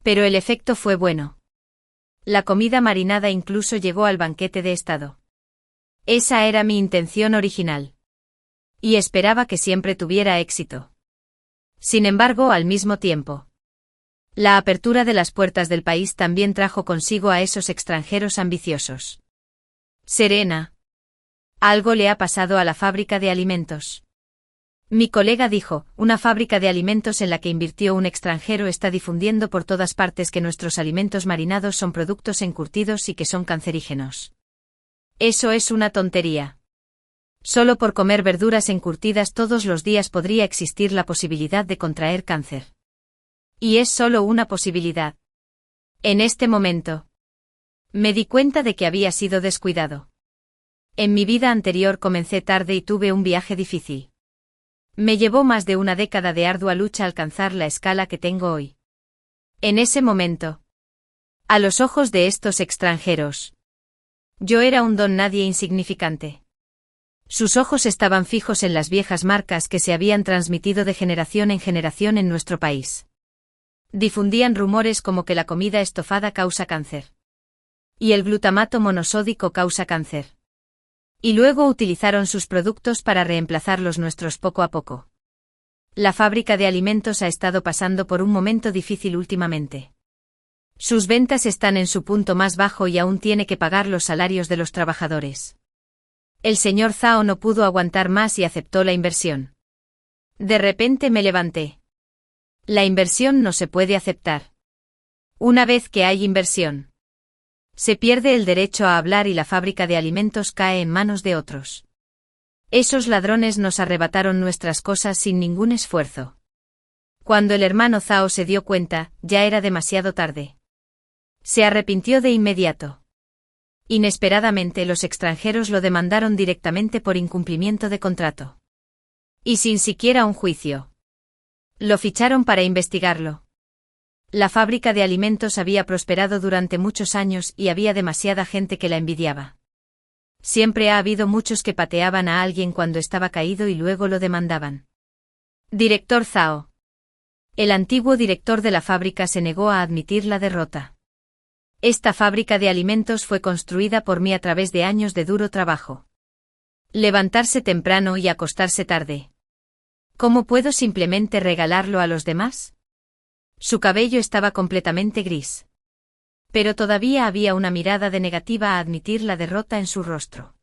Pero el efecto fue bueno. La comida marinada incluso llegó al banquete de Estado. Esa era mi intención original. Y esperaba que siempre tuviera éxito. Sin embargo, al mismo tiempo, la apertura de las puertas del país también trajo consigo a esos extranjeros ambiciosos. Serena. Algo le ha pasado a la fábrica de alimentos. Mi colega dijo, una fábrica de alimentos en la que invirtió un extranjero está difundiendo por todas partes que nuestros alimentos marinados son productos encurtidos y que son cancerígenos. Eso es una tontería. Solo por comer verduras encurtidas todos los días podría existir la posibilidad de contraer cáncer. Y es solo una posibilidad. En este momento, me di cuenta de que había sido descuidado. En mi vida anterior comencé tarde y tuve un viaje difícil. Me llevó más de una década de ardua lucha alcanzar la escala que tengo hoy. En ese momento, a los ojos de estos extranjeros, yo era un don nadie insignificante. Sus ojos estaban fijos en las viejas marcas que se habían transmitido de generación en generación en nuestro país. Difundían rumores como que la comida estofada causa cáncer. Y el glutamato monosódico causa cáncer. Y luego utilizaron sus productos para reemplazar los nuestros poco a poco. La fábrica de alimentos ha estado pasando por un momento difícil últimamente. Sus ventas están en su punto más bajo y aún tiene que pagar los salarios de los trabajadores. El señor Zhao no pudo aguantar más y aceptó la inversión. De repente me levanté. La inversión no se puede aceptar. Una vez que hay inversión, se pierde el derecho a hablar y la fábrica de alimentos cae en manos de otros. Esos ladrones nos arrebataron nuestras cosas sin ningún esfuerzo. Cuando el hermano Zhao se dio cuenta, ya era demasiado tarde. Se arrepintió de inmediato. Inesperadamente los extranjeros lo demandaron directamente por incumplimiento de contrato. Y sin siquiera un juicio. Lo ficharon para investigarlo. La fábrica de alimentos había prosperado durante muchos años y había demasiada gente que la envidiaba. Siempre ha habido muchos que pateaban a alguien cuando estaba caído y luego lo demandaban. Director Zhao. El antiguo director de la fábrica se negó a admitir la derrota. Esta fábrica de alimentos fue construida por mí a través de años de duro trabajo. Levantarse temprano y acostarse tarde. ¿Cómo puedo simplemente regalarlo a los demás? Su cabello estaba completamente gris. Pero todavía había una mirada de negativa a admitir la derrota en su rostro.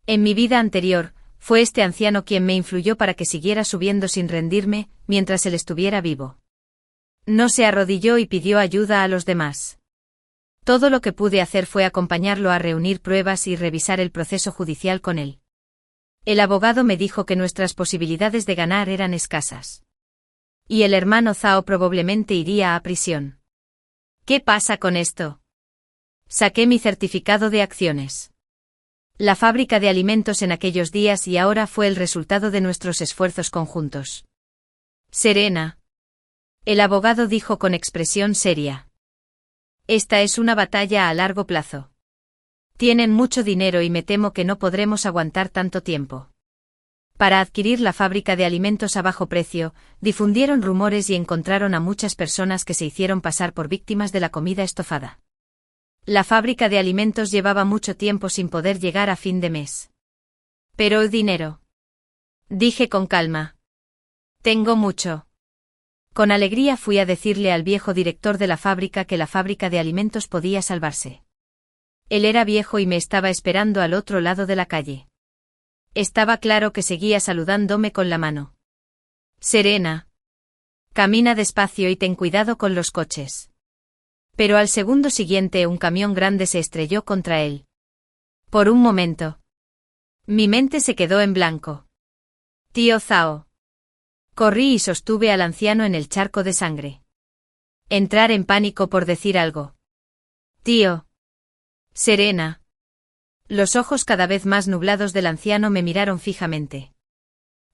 En mi vida anterior, fue este anciano quien me influyó para que siguiera subiendo sin rendirme, mientras él estuviera vivo. No se arrodilló y pidió ayuda a los demás. Todo lo que pude hacer fue acompañarlo a reunir pruebas y revisar el proceso judicial con él. El abogado me dijo que nuestras posibilidades de ganar eran escasas. Y el hermano Zhao probablemente iría a prisión. ¿Qué pasa con esto? Saqué mi certificado de acciones. La fábrica de alimentos en aquellos días y ahora fue el resultado de nuestros esfuerzos conjuntos. Serena. El abogado dijo con expresión seria. Esta es una batalla a largo plazo. Tienen mucho dinero y me temo que no podremos aguantar tanto tiempo. Para adquirir la fábrica de alimentos a bajo precio, difundieron rumores y encontraron a muchas personas que se hicieron pasar por víctimas de la comida estofada. La fábrica de alimentos llevaba mucho tiempo sin poder llegar a fin de mes. Pero el dinero. Dije con calma. Tengo mucho. Con alegría fui a decirle al viejo director de la fábrica que la fábrica de alimentos podía salvarse. Él era viejo y me estaba esperando al otro lado de la calle. Estaba claro que seguía saludándome con la mano. Serena. Camina despacio y ten cuidado con los coches. Pero al segundo siguiente un camión grande se estrelló contra él. Por un momento. Mi mente se quedó en blanco. Tío Zhao. Corrí y sostuve al anciano en el charco de sangre. Entrar en pánico por decir algo. Tío. Serena. Los ojos cada vez más nublados del anciano me miraron fijamente.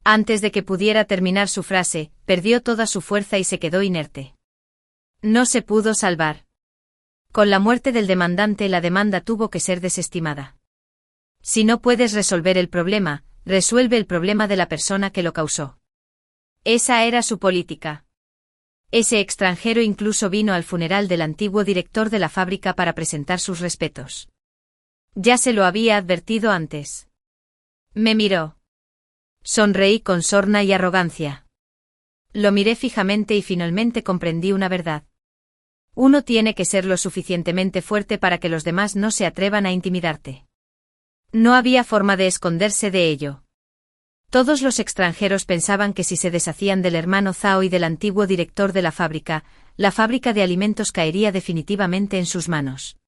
Antes de que pudiera terminar su frase, perdió toda su fuerza y se quedó inerte. No se pudo salvar. Con la muerte del demandante la demanda tuvo que ser desestimada. Si no puedes resolver el problema, resuelve el problema de la persona que lo causó. Esa era su política. Ese extranjero incluso vino al funeral del antiguo director de la fábrica para presentar sus respetos. Ya se lo había advertido antes. Me miró. Sonreí con sorna y arrogancia. Lo miré fijamente y finalmente comprendí una verdad. Uno tiene que ser lo suficientemente fuerte para que los demás no se atrevan a intimidarte. No había forma de esconderse de ello. Todos los extranjeros pensaban que si se deshacían del hermano Zhao y del antiguo director de la fábrica de alimentos caería definitivamente en sus manos.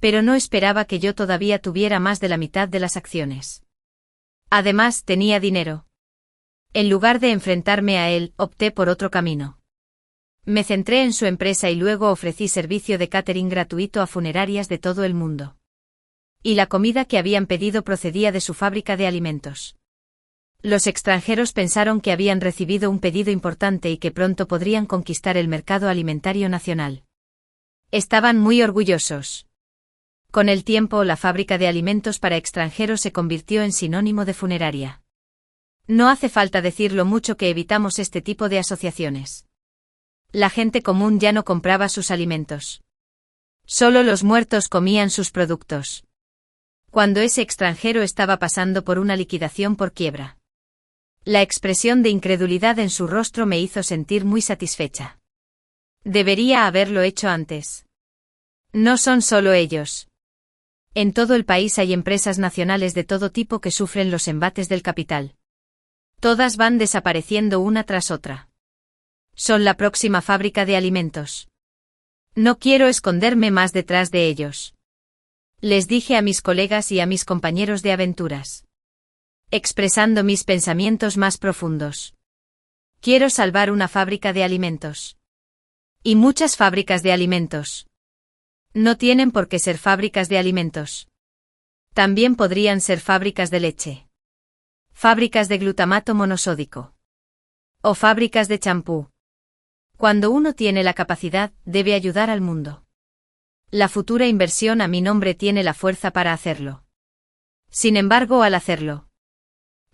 Pero no esperaba que yo todavía tuviera más de la mitad de las acciones. Además, tenía dinero. En lugar de enfrentarme a él, opté por otro camino. Me centré en su empresa y luego ofrecí servicio de catering gratuito a funerarias de todo el mundo. Y la comida que habían pedido procedía de su fábrica de alimentos. Los extranjeros pensaron que habían recibido un pedido importante y que pronto podrían conquistar el mercado alimentario nacional. Estaban muy orgullosos. Con el tiempo, la fábrica de alimentos para extranjeros se convirtió en sinónimo de funeraria. No hace falta decir lo mucho que evitamos este tipo de asociaciones. La gente común ya no compraba sus alimentos. Solo los muertos comían sus productos. Cuando ese extranjero estaba pasando por una liquidación por quiebra. La expresión de incredulidad en su rostro me hizo sentir muy satisfecha. Debería haberlo hecho antes. No son solo ellos. En todo el país hay empresas nacionales de todo tipo que sufren los embates del capital. Todas van desapareciendo una tras otra. Son la próxima fábrica de alimentos. No quiero esconderme más detrás de ellos. Les dije a mis colegas y a mis compañeros de aventuras. Expresando mis pensamientos más profundos. Quiero salvar una fábrica de alimentos. Y muchas fábricas de alimentos. No tienen por qué ser fábricas de alimentos. También podrían ser fábricas de leche. Fábricas de glutamato monosódico. O fábricas de champú. Cuando uno tiene la capacidad, debe ayudar al mundo. La futura inversión a mi nombre tiene la fuerza para hacerlo. Sin embargo, al hacerlo,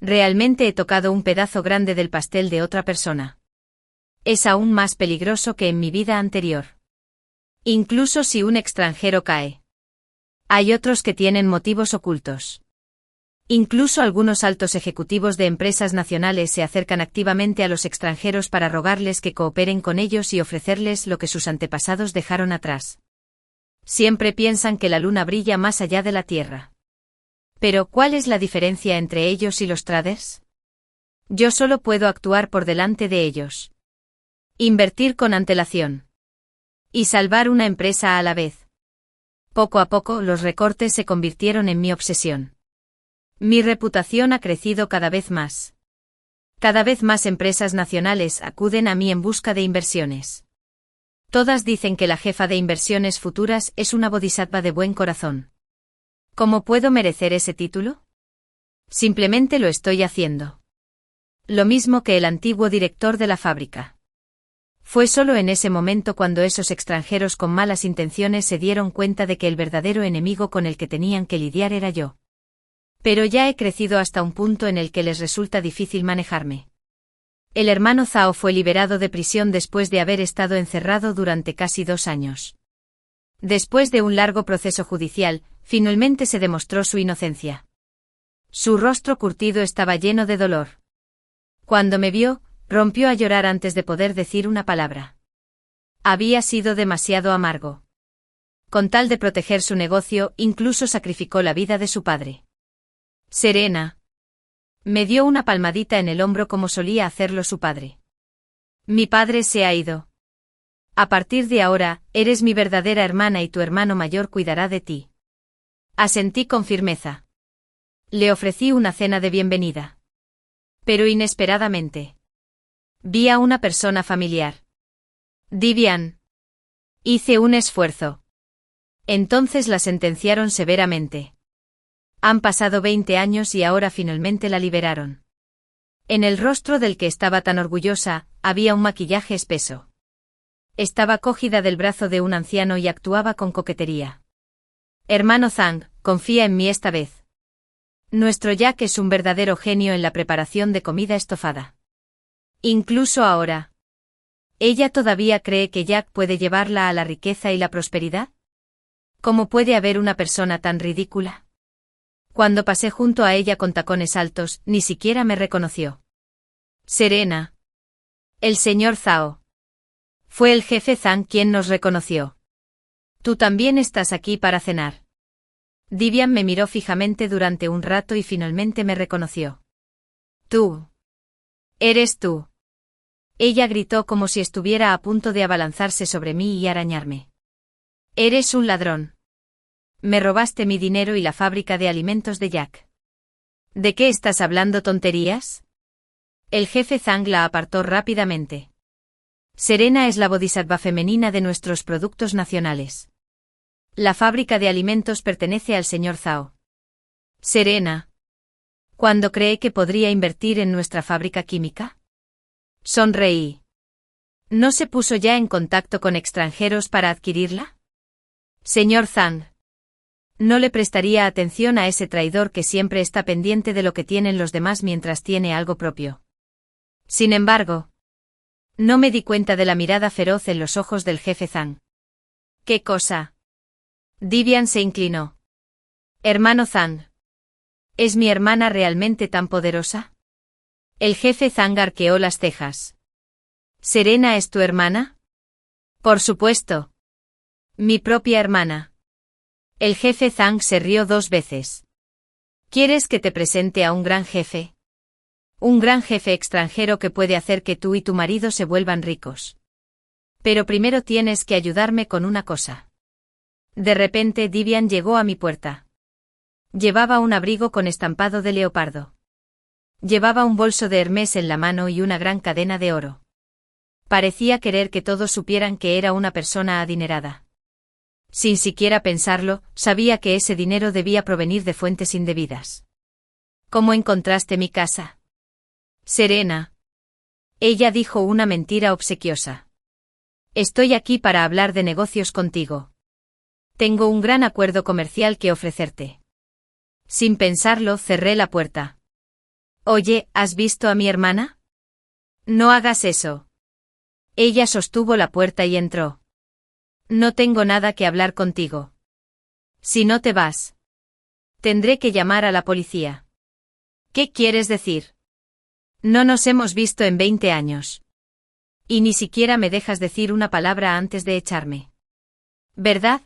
realmente he tocado un pedazo grande del pastel de otra persona. Es aún más peligroso que en mi vida anterior. Incluso si un extranjero cae. Hay otros que tienen motivos ocultos. Incluso algunos altos ejecutivos de empresas nacionales se acercan activamente a los extranjeros para rogarles que cooperen con ellos y ofrecerles lo que sus antepasados dejaron atrás. Siempre piensan que la luna brilla más allá de la Tierra. Pero, ¿cuál es la diferencia entre ellos y los traders? Yo solo puedo actuar por delante de ellos. Invertir con antelación. Y salvar una empresa a la vez. Poco a poco, los recortes se convirtieron en mi obsesión. Mi reputación ha crecido cada vez más. Cada vez más empresas nacionales acuden a mí en busca de inversiones. Todas dicen que la jefa de inversiones futuras es una bodhisattva de buen corazón. ¿Cómo puedo merecer ese título? Simplemente lo estoy haciendo. Lo mismo que el antiguo director de la fábrica. Fue solo en ese momento cuando esos extranjeros con malas intenciones se dieron cuenta de que el verdadero enemigo con el que tenían que lidiar era yo. Pero ya he crecido hasta un punto en el que les resulta difícil manejarme. El hermano Zhao fue liberado de prisión después de haber estado encerrado durante casi 2 años. Después de un largo proceso judicial, finalmente se demostró su inocencia. Su rostro curtido estaba lleno de dolor. Cuando me vio, rompió a llorar antes de poder decir una palabra. Había sido demasiado amargo. Con tal de proteger su negocio, incluso sacrificó la vida de su padre. Serena. Me dio una palmadita en el hombro como solía hacerlo su padre. Mi padre se ha ido. A partir de ahora, eres mi verdadera hermana y tu hermano mayor cuidará de ti. Asentí con firmeza. Le ofrecí una cena de bienvenida. Pero inesperadamente. Vi a una persona familiar. Divian. Hice un esfuerzo. Entonces la sentenciaron severamente. Han pasado 20 años y ahora finalmente la liberaron. En el rostro del que estaba tan orgullosa, había un maquillaje espeso. Estaba cogida del brazo de un anciano y actuaba con coquetería. Hermano Zhang, confía en mí esta vez. Nuestro Jack es un verdadero genio en la preparación de comida estofada. Incluso ahora. ¿Ella todavía cree que Jack puede llevarla a la riqueza y la prosperidad? ¿Cómo puede haber una persona tan ridícula? Cuando pasé junto a ella con tacones altos, ni siquiera me reconoció. Serena. El señor Zhao. Fue el jefe Zhang quien nos reconoció. Tú también estás aquí para cenar. Divian me miró fijamente durante un rato y finalmente me reconoció. Tú. Eres tú. Ella gritó como si estuviera a punto de abalanzarse sobre mí y arañarme. Eres un ladrón. Me robaste mi dinero y la fábrica de alimentos de Jack. ¿De qué estás hablando tonterías? El jefe Zhang la apartó rápidamente. Serena es la bodhisattva femenina de nuestros productos nacionales. La fábrica de alimentos pertenece al señor Zhao. Serena. ¿Cuándo cree que podría invertir en nuestra fábrica química? Sonreí. ¿No se puso ya en contacto con extranjeros para adquirirla? Señor Zhang. No le prestaría atención a ese traidor que siempre está pendiente de lo que tienen los demás mientras tiene algo propio. Sin embargo, no me di cuenta de la mirada feroz en los ojos del jefe Zhang. ¿Qué cosa? Divian se inclinó. Hermano Zhang. ¿Es mi hermana realmente tan poderosa? El jefe Zhang arqueó las cejas. ¿Serena es tu hermana? Por supuesto. Mi propia hermana. El jefe Zhang se rió 2 veces. ¿Quieres que te presente a un gran jefe? Un gran jefe extranjero que puede hacer que tú y tu marido se vuelvan ricos. Pero primero tienes que ayudarme con una cosa. De repente Divian llegó a mi puerta. Llevaba un abrigo con estampado de leopardo. Llevaba un bolso de Hermès en la mano y una gran cadena de oro. Parecía querer que todos supieran que era una persona adinerada. Sin siquiera pensarlo, sabía que ese dinero debía provenir de fuentes indebidas. ¿Cómo encontraste mi casa? Serena. Ella dijo una mentira obsequiosa. Estoy aquí para hablar de negocios contigo. Tengo un gran acuerdo comercial que ofrecerte. Sin pensarlo, cerré la puerta. Oye, ¿has visto a mi hermana? No hagas eso. Ella sostuvo la puerta y entró. No tengo nada que hablar contigo. Si no te vas, tendré que llamar a la policía. ¿Qué quieres decir? No nos hemos visto en 20 años. Y ni siquiera me dejas decir una palabra antes de echarme. ¿Verdad?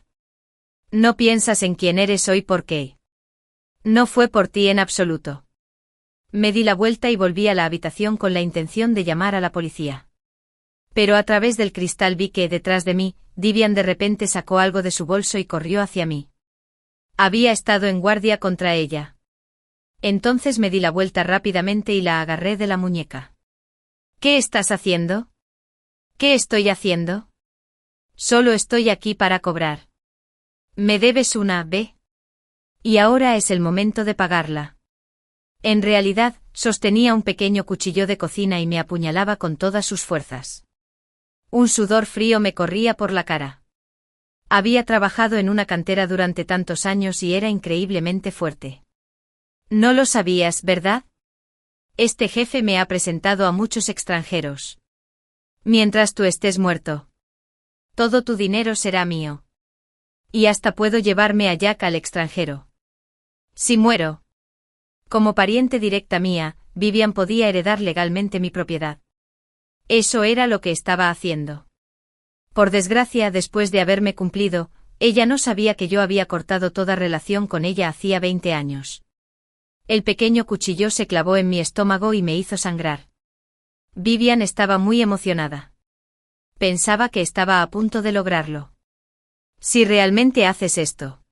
No piensas en quién eres hoy por qué. No fue por ti en absoluto. Me di la vuelta y volví a la habitación con la intención de llamar a la policía. Pero a través del cristal vi que, detrás de mí, Divian de repente sacó algo de su bolso y corrió hacia mí. Había estado en guardia contra ella. Entonces me di la vuelta rápidamente y la agarré de la muñeca. ¿Qué estás haciendo? ¿Qué estoy haciendo? Solo estoy aquí para cobrar. Me debes una, ¿ve? Y ahora es el momento de pagarla. En realidad, sostenía un pequeño cuchillo de cocina y me apuñalaba con todas sus fuerzas. Un sudor frío me corría por la cara. Había trabajado en una cantera durante tantos años y era increíblemente fuerte. No lo sabías, ¿verdad? Este jefe me ha presentado a muchos extranjeros. Mientras tú estés muerto, todo tu dinero será mío. Y hasta puedo llevarme a Jack al extranjero. Si muero. Como pariente directa mía, Vivian podía heredar legalmente mi propiedad. Eso era lo que estaba haciendo. Por desgracia, después de haberme cumplido, ella no sabía que yo había cortado toda relación con ella hacía 20 años. El pequeño cuchillo se clavó en mi estómago y me hizo sangrar. Vivian estaba muy emocionada. Pensaba que estaba a punto de lograrlo. Si realmente haces esto,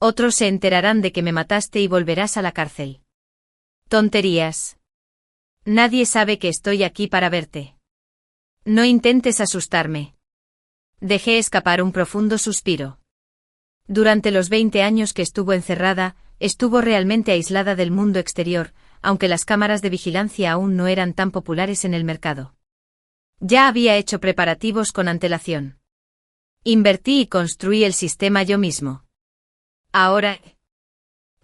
otros se enterarán de que me mataste y volverás a la cárcel. Tonterías. Nadie sabe que estoy aquí para verte. No intentes asustarme. Dejé escapar un profundo suspiro. Durante los 20 años que estuvo encerrada, estuvo realmente aislada del mundo exterior, aunque las cámaras de vigilancia aún no eran tan populares en el mercado. Ya había hecho preparativos con antelación. Invertí y construí el sistema yo mismo. Ahora,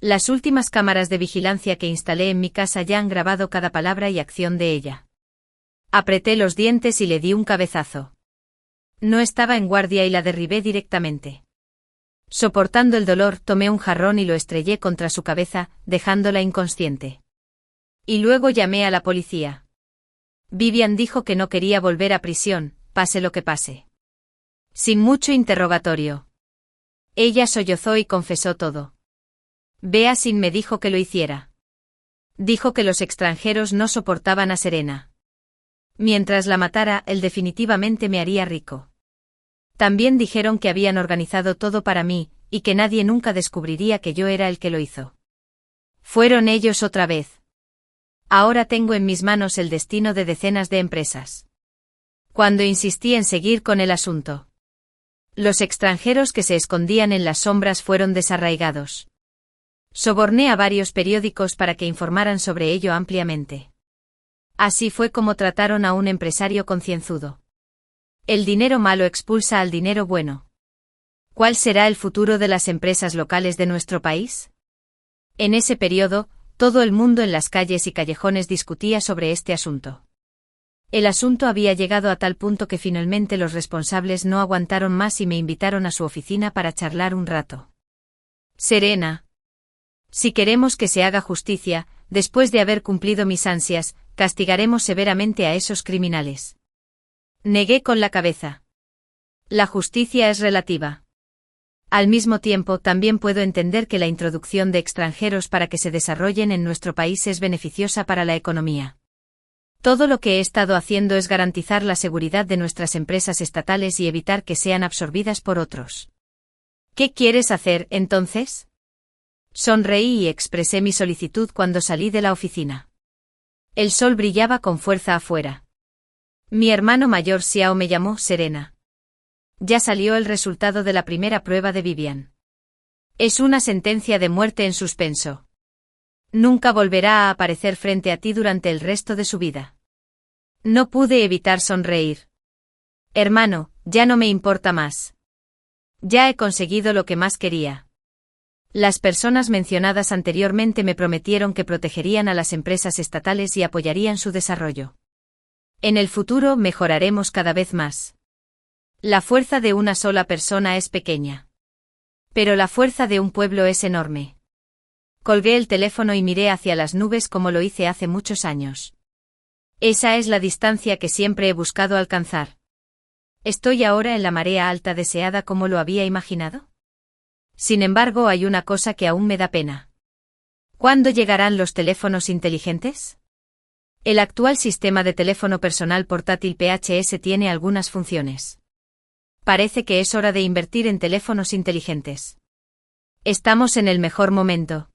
las últimas cámaras de vigilancia que instalé en mi casa ya han grabado cada palabra y acción de ella. Apreté los dientes y le di un cabezazo. No estaba en guardia y la derribé directamente. Soportando el dolor, tomé un jarrón y lo estrellé contra su cabeza, dejándola inconsciente. Y luego llamé a la policía. Vivian dijo que no quería volver a prisión, pase lo que pase. Sin mucho interrogatorio. Ella sollozó y confesó todo. Beasin me dijo que lo hiciera. Dijo que los extranjeros no soportaban a Serena. Mientras la matara, él definitivamente me haría rico. También dijeron que habían organizado todo para mí, y que nadie nunca descubriría que yo era el que lo hizo. Fueron ellos otra vez. Ahora tengo en mis manos el destino de decenas de empresas. Cuando insistí en seguir con el asunto, los extranjeros que se escondían en las sombras fueron desarraigados. Soborné a varios periódicos para que informaran sobre ello ampliamente. Así fue como trataron a un empresario concienzudo. El dinero malo expulsa al dinero bueno. ¿Cuál será el futuro de las empresas locales de nuestro país? En ese periodo, todo el mundo en las calles y callejones discutía sobre este asunto. El asunto había llegado a tal punto que finalmente los responsables no aguantaron más y me invitaron a su oficina para charlar un rato. Serena. Si queremos que se haga justicia, después de haber cumplido mis ansias, castigaremos severamente a esos criminales. Negué con la cabeza. La justicia es relativa. Al mismo tiempo, también puedo entender que la introducción de extranjeros para que se desarrollen en nuestro país es beneficiosa para la economía. Todo lo que he estado haciendo es garantizar la seguridad de nuestras empresas estatales y evitar que sean absorbidas por otros. ¿Qué quieres hacer, entonces? Sonreí y expresé mi solicitud cuando salí de la oficina. El sol brillaba con fuerza afuera. Mi hermano mayor Xiao me llamó Serena. Ya salió el resultado de la primera prueba de Vivian. Es una sentencia de muerte en suspenso. Nunca volverá a aparecer frente a ti durante el resto de su vida. No pude evitar sonreír. Hermano, ya no me importa más. Ya he conseguido lo que más quería. Las personas mencionadas anteriormente me prometieron que protegerían a las empresas estatales y apoyarían su desarrollo. En el futuro mejoraremos cada vez más. La fuerza de una sola persona es pequeña. Pero la fuerza de un pueblo es enorme. Colgué el teléfono y miré hacia las nubes como lo hice hace muchos años. Esa es la distancia que siempre he buscado alcanzar. ¿Estoy ahora en la marea alta deseada como lo había imaginado? Sin embargo, hay una cosa que aún me da pena. ¿Cuándo llegarán los teléfonos inteligentes? El actual sistema de teléfono personal portátil PHS tiene algunas funciones. Parece que es hora de invertir en teléfonos inteligentes. Estamos en el mejor momento.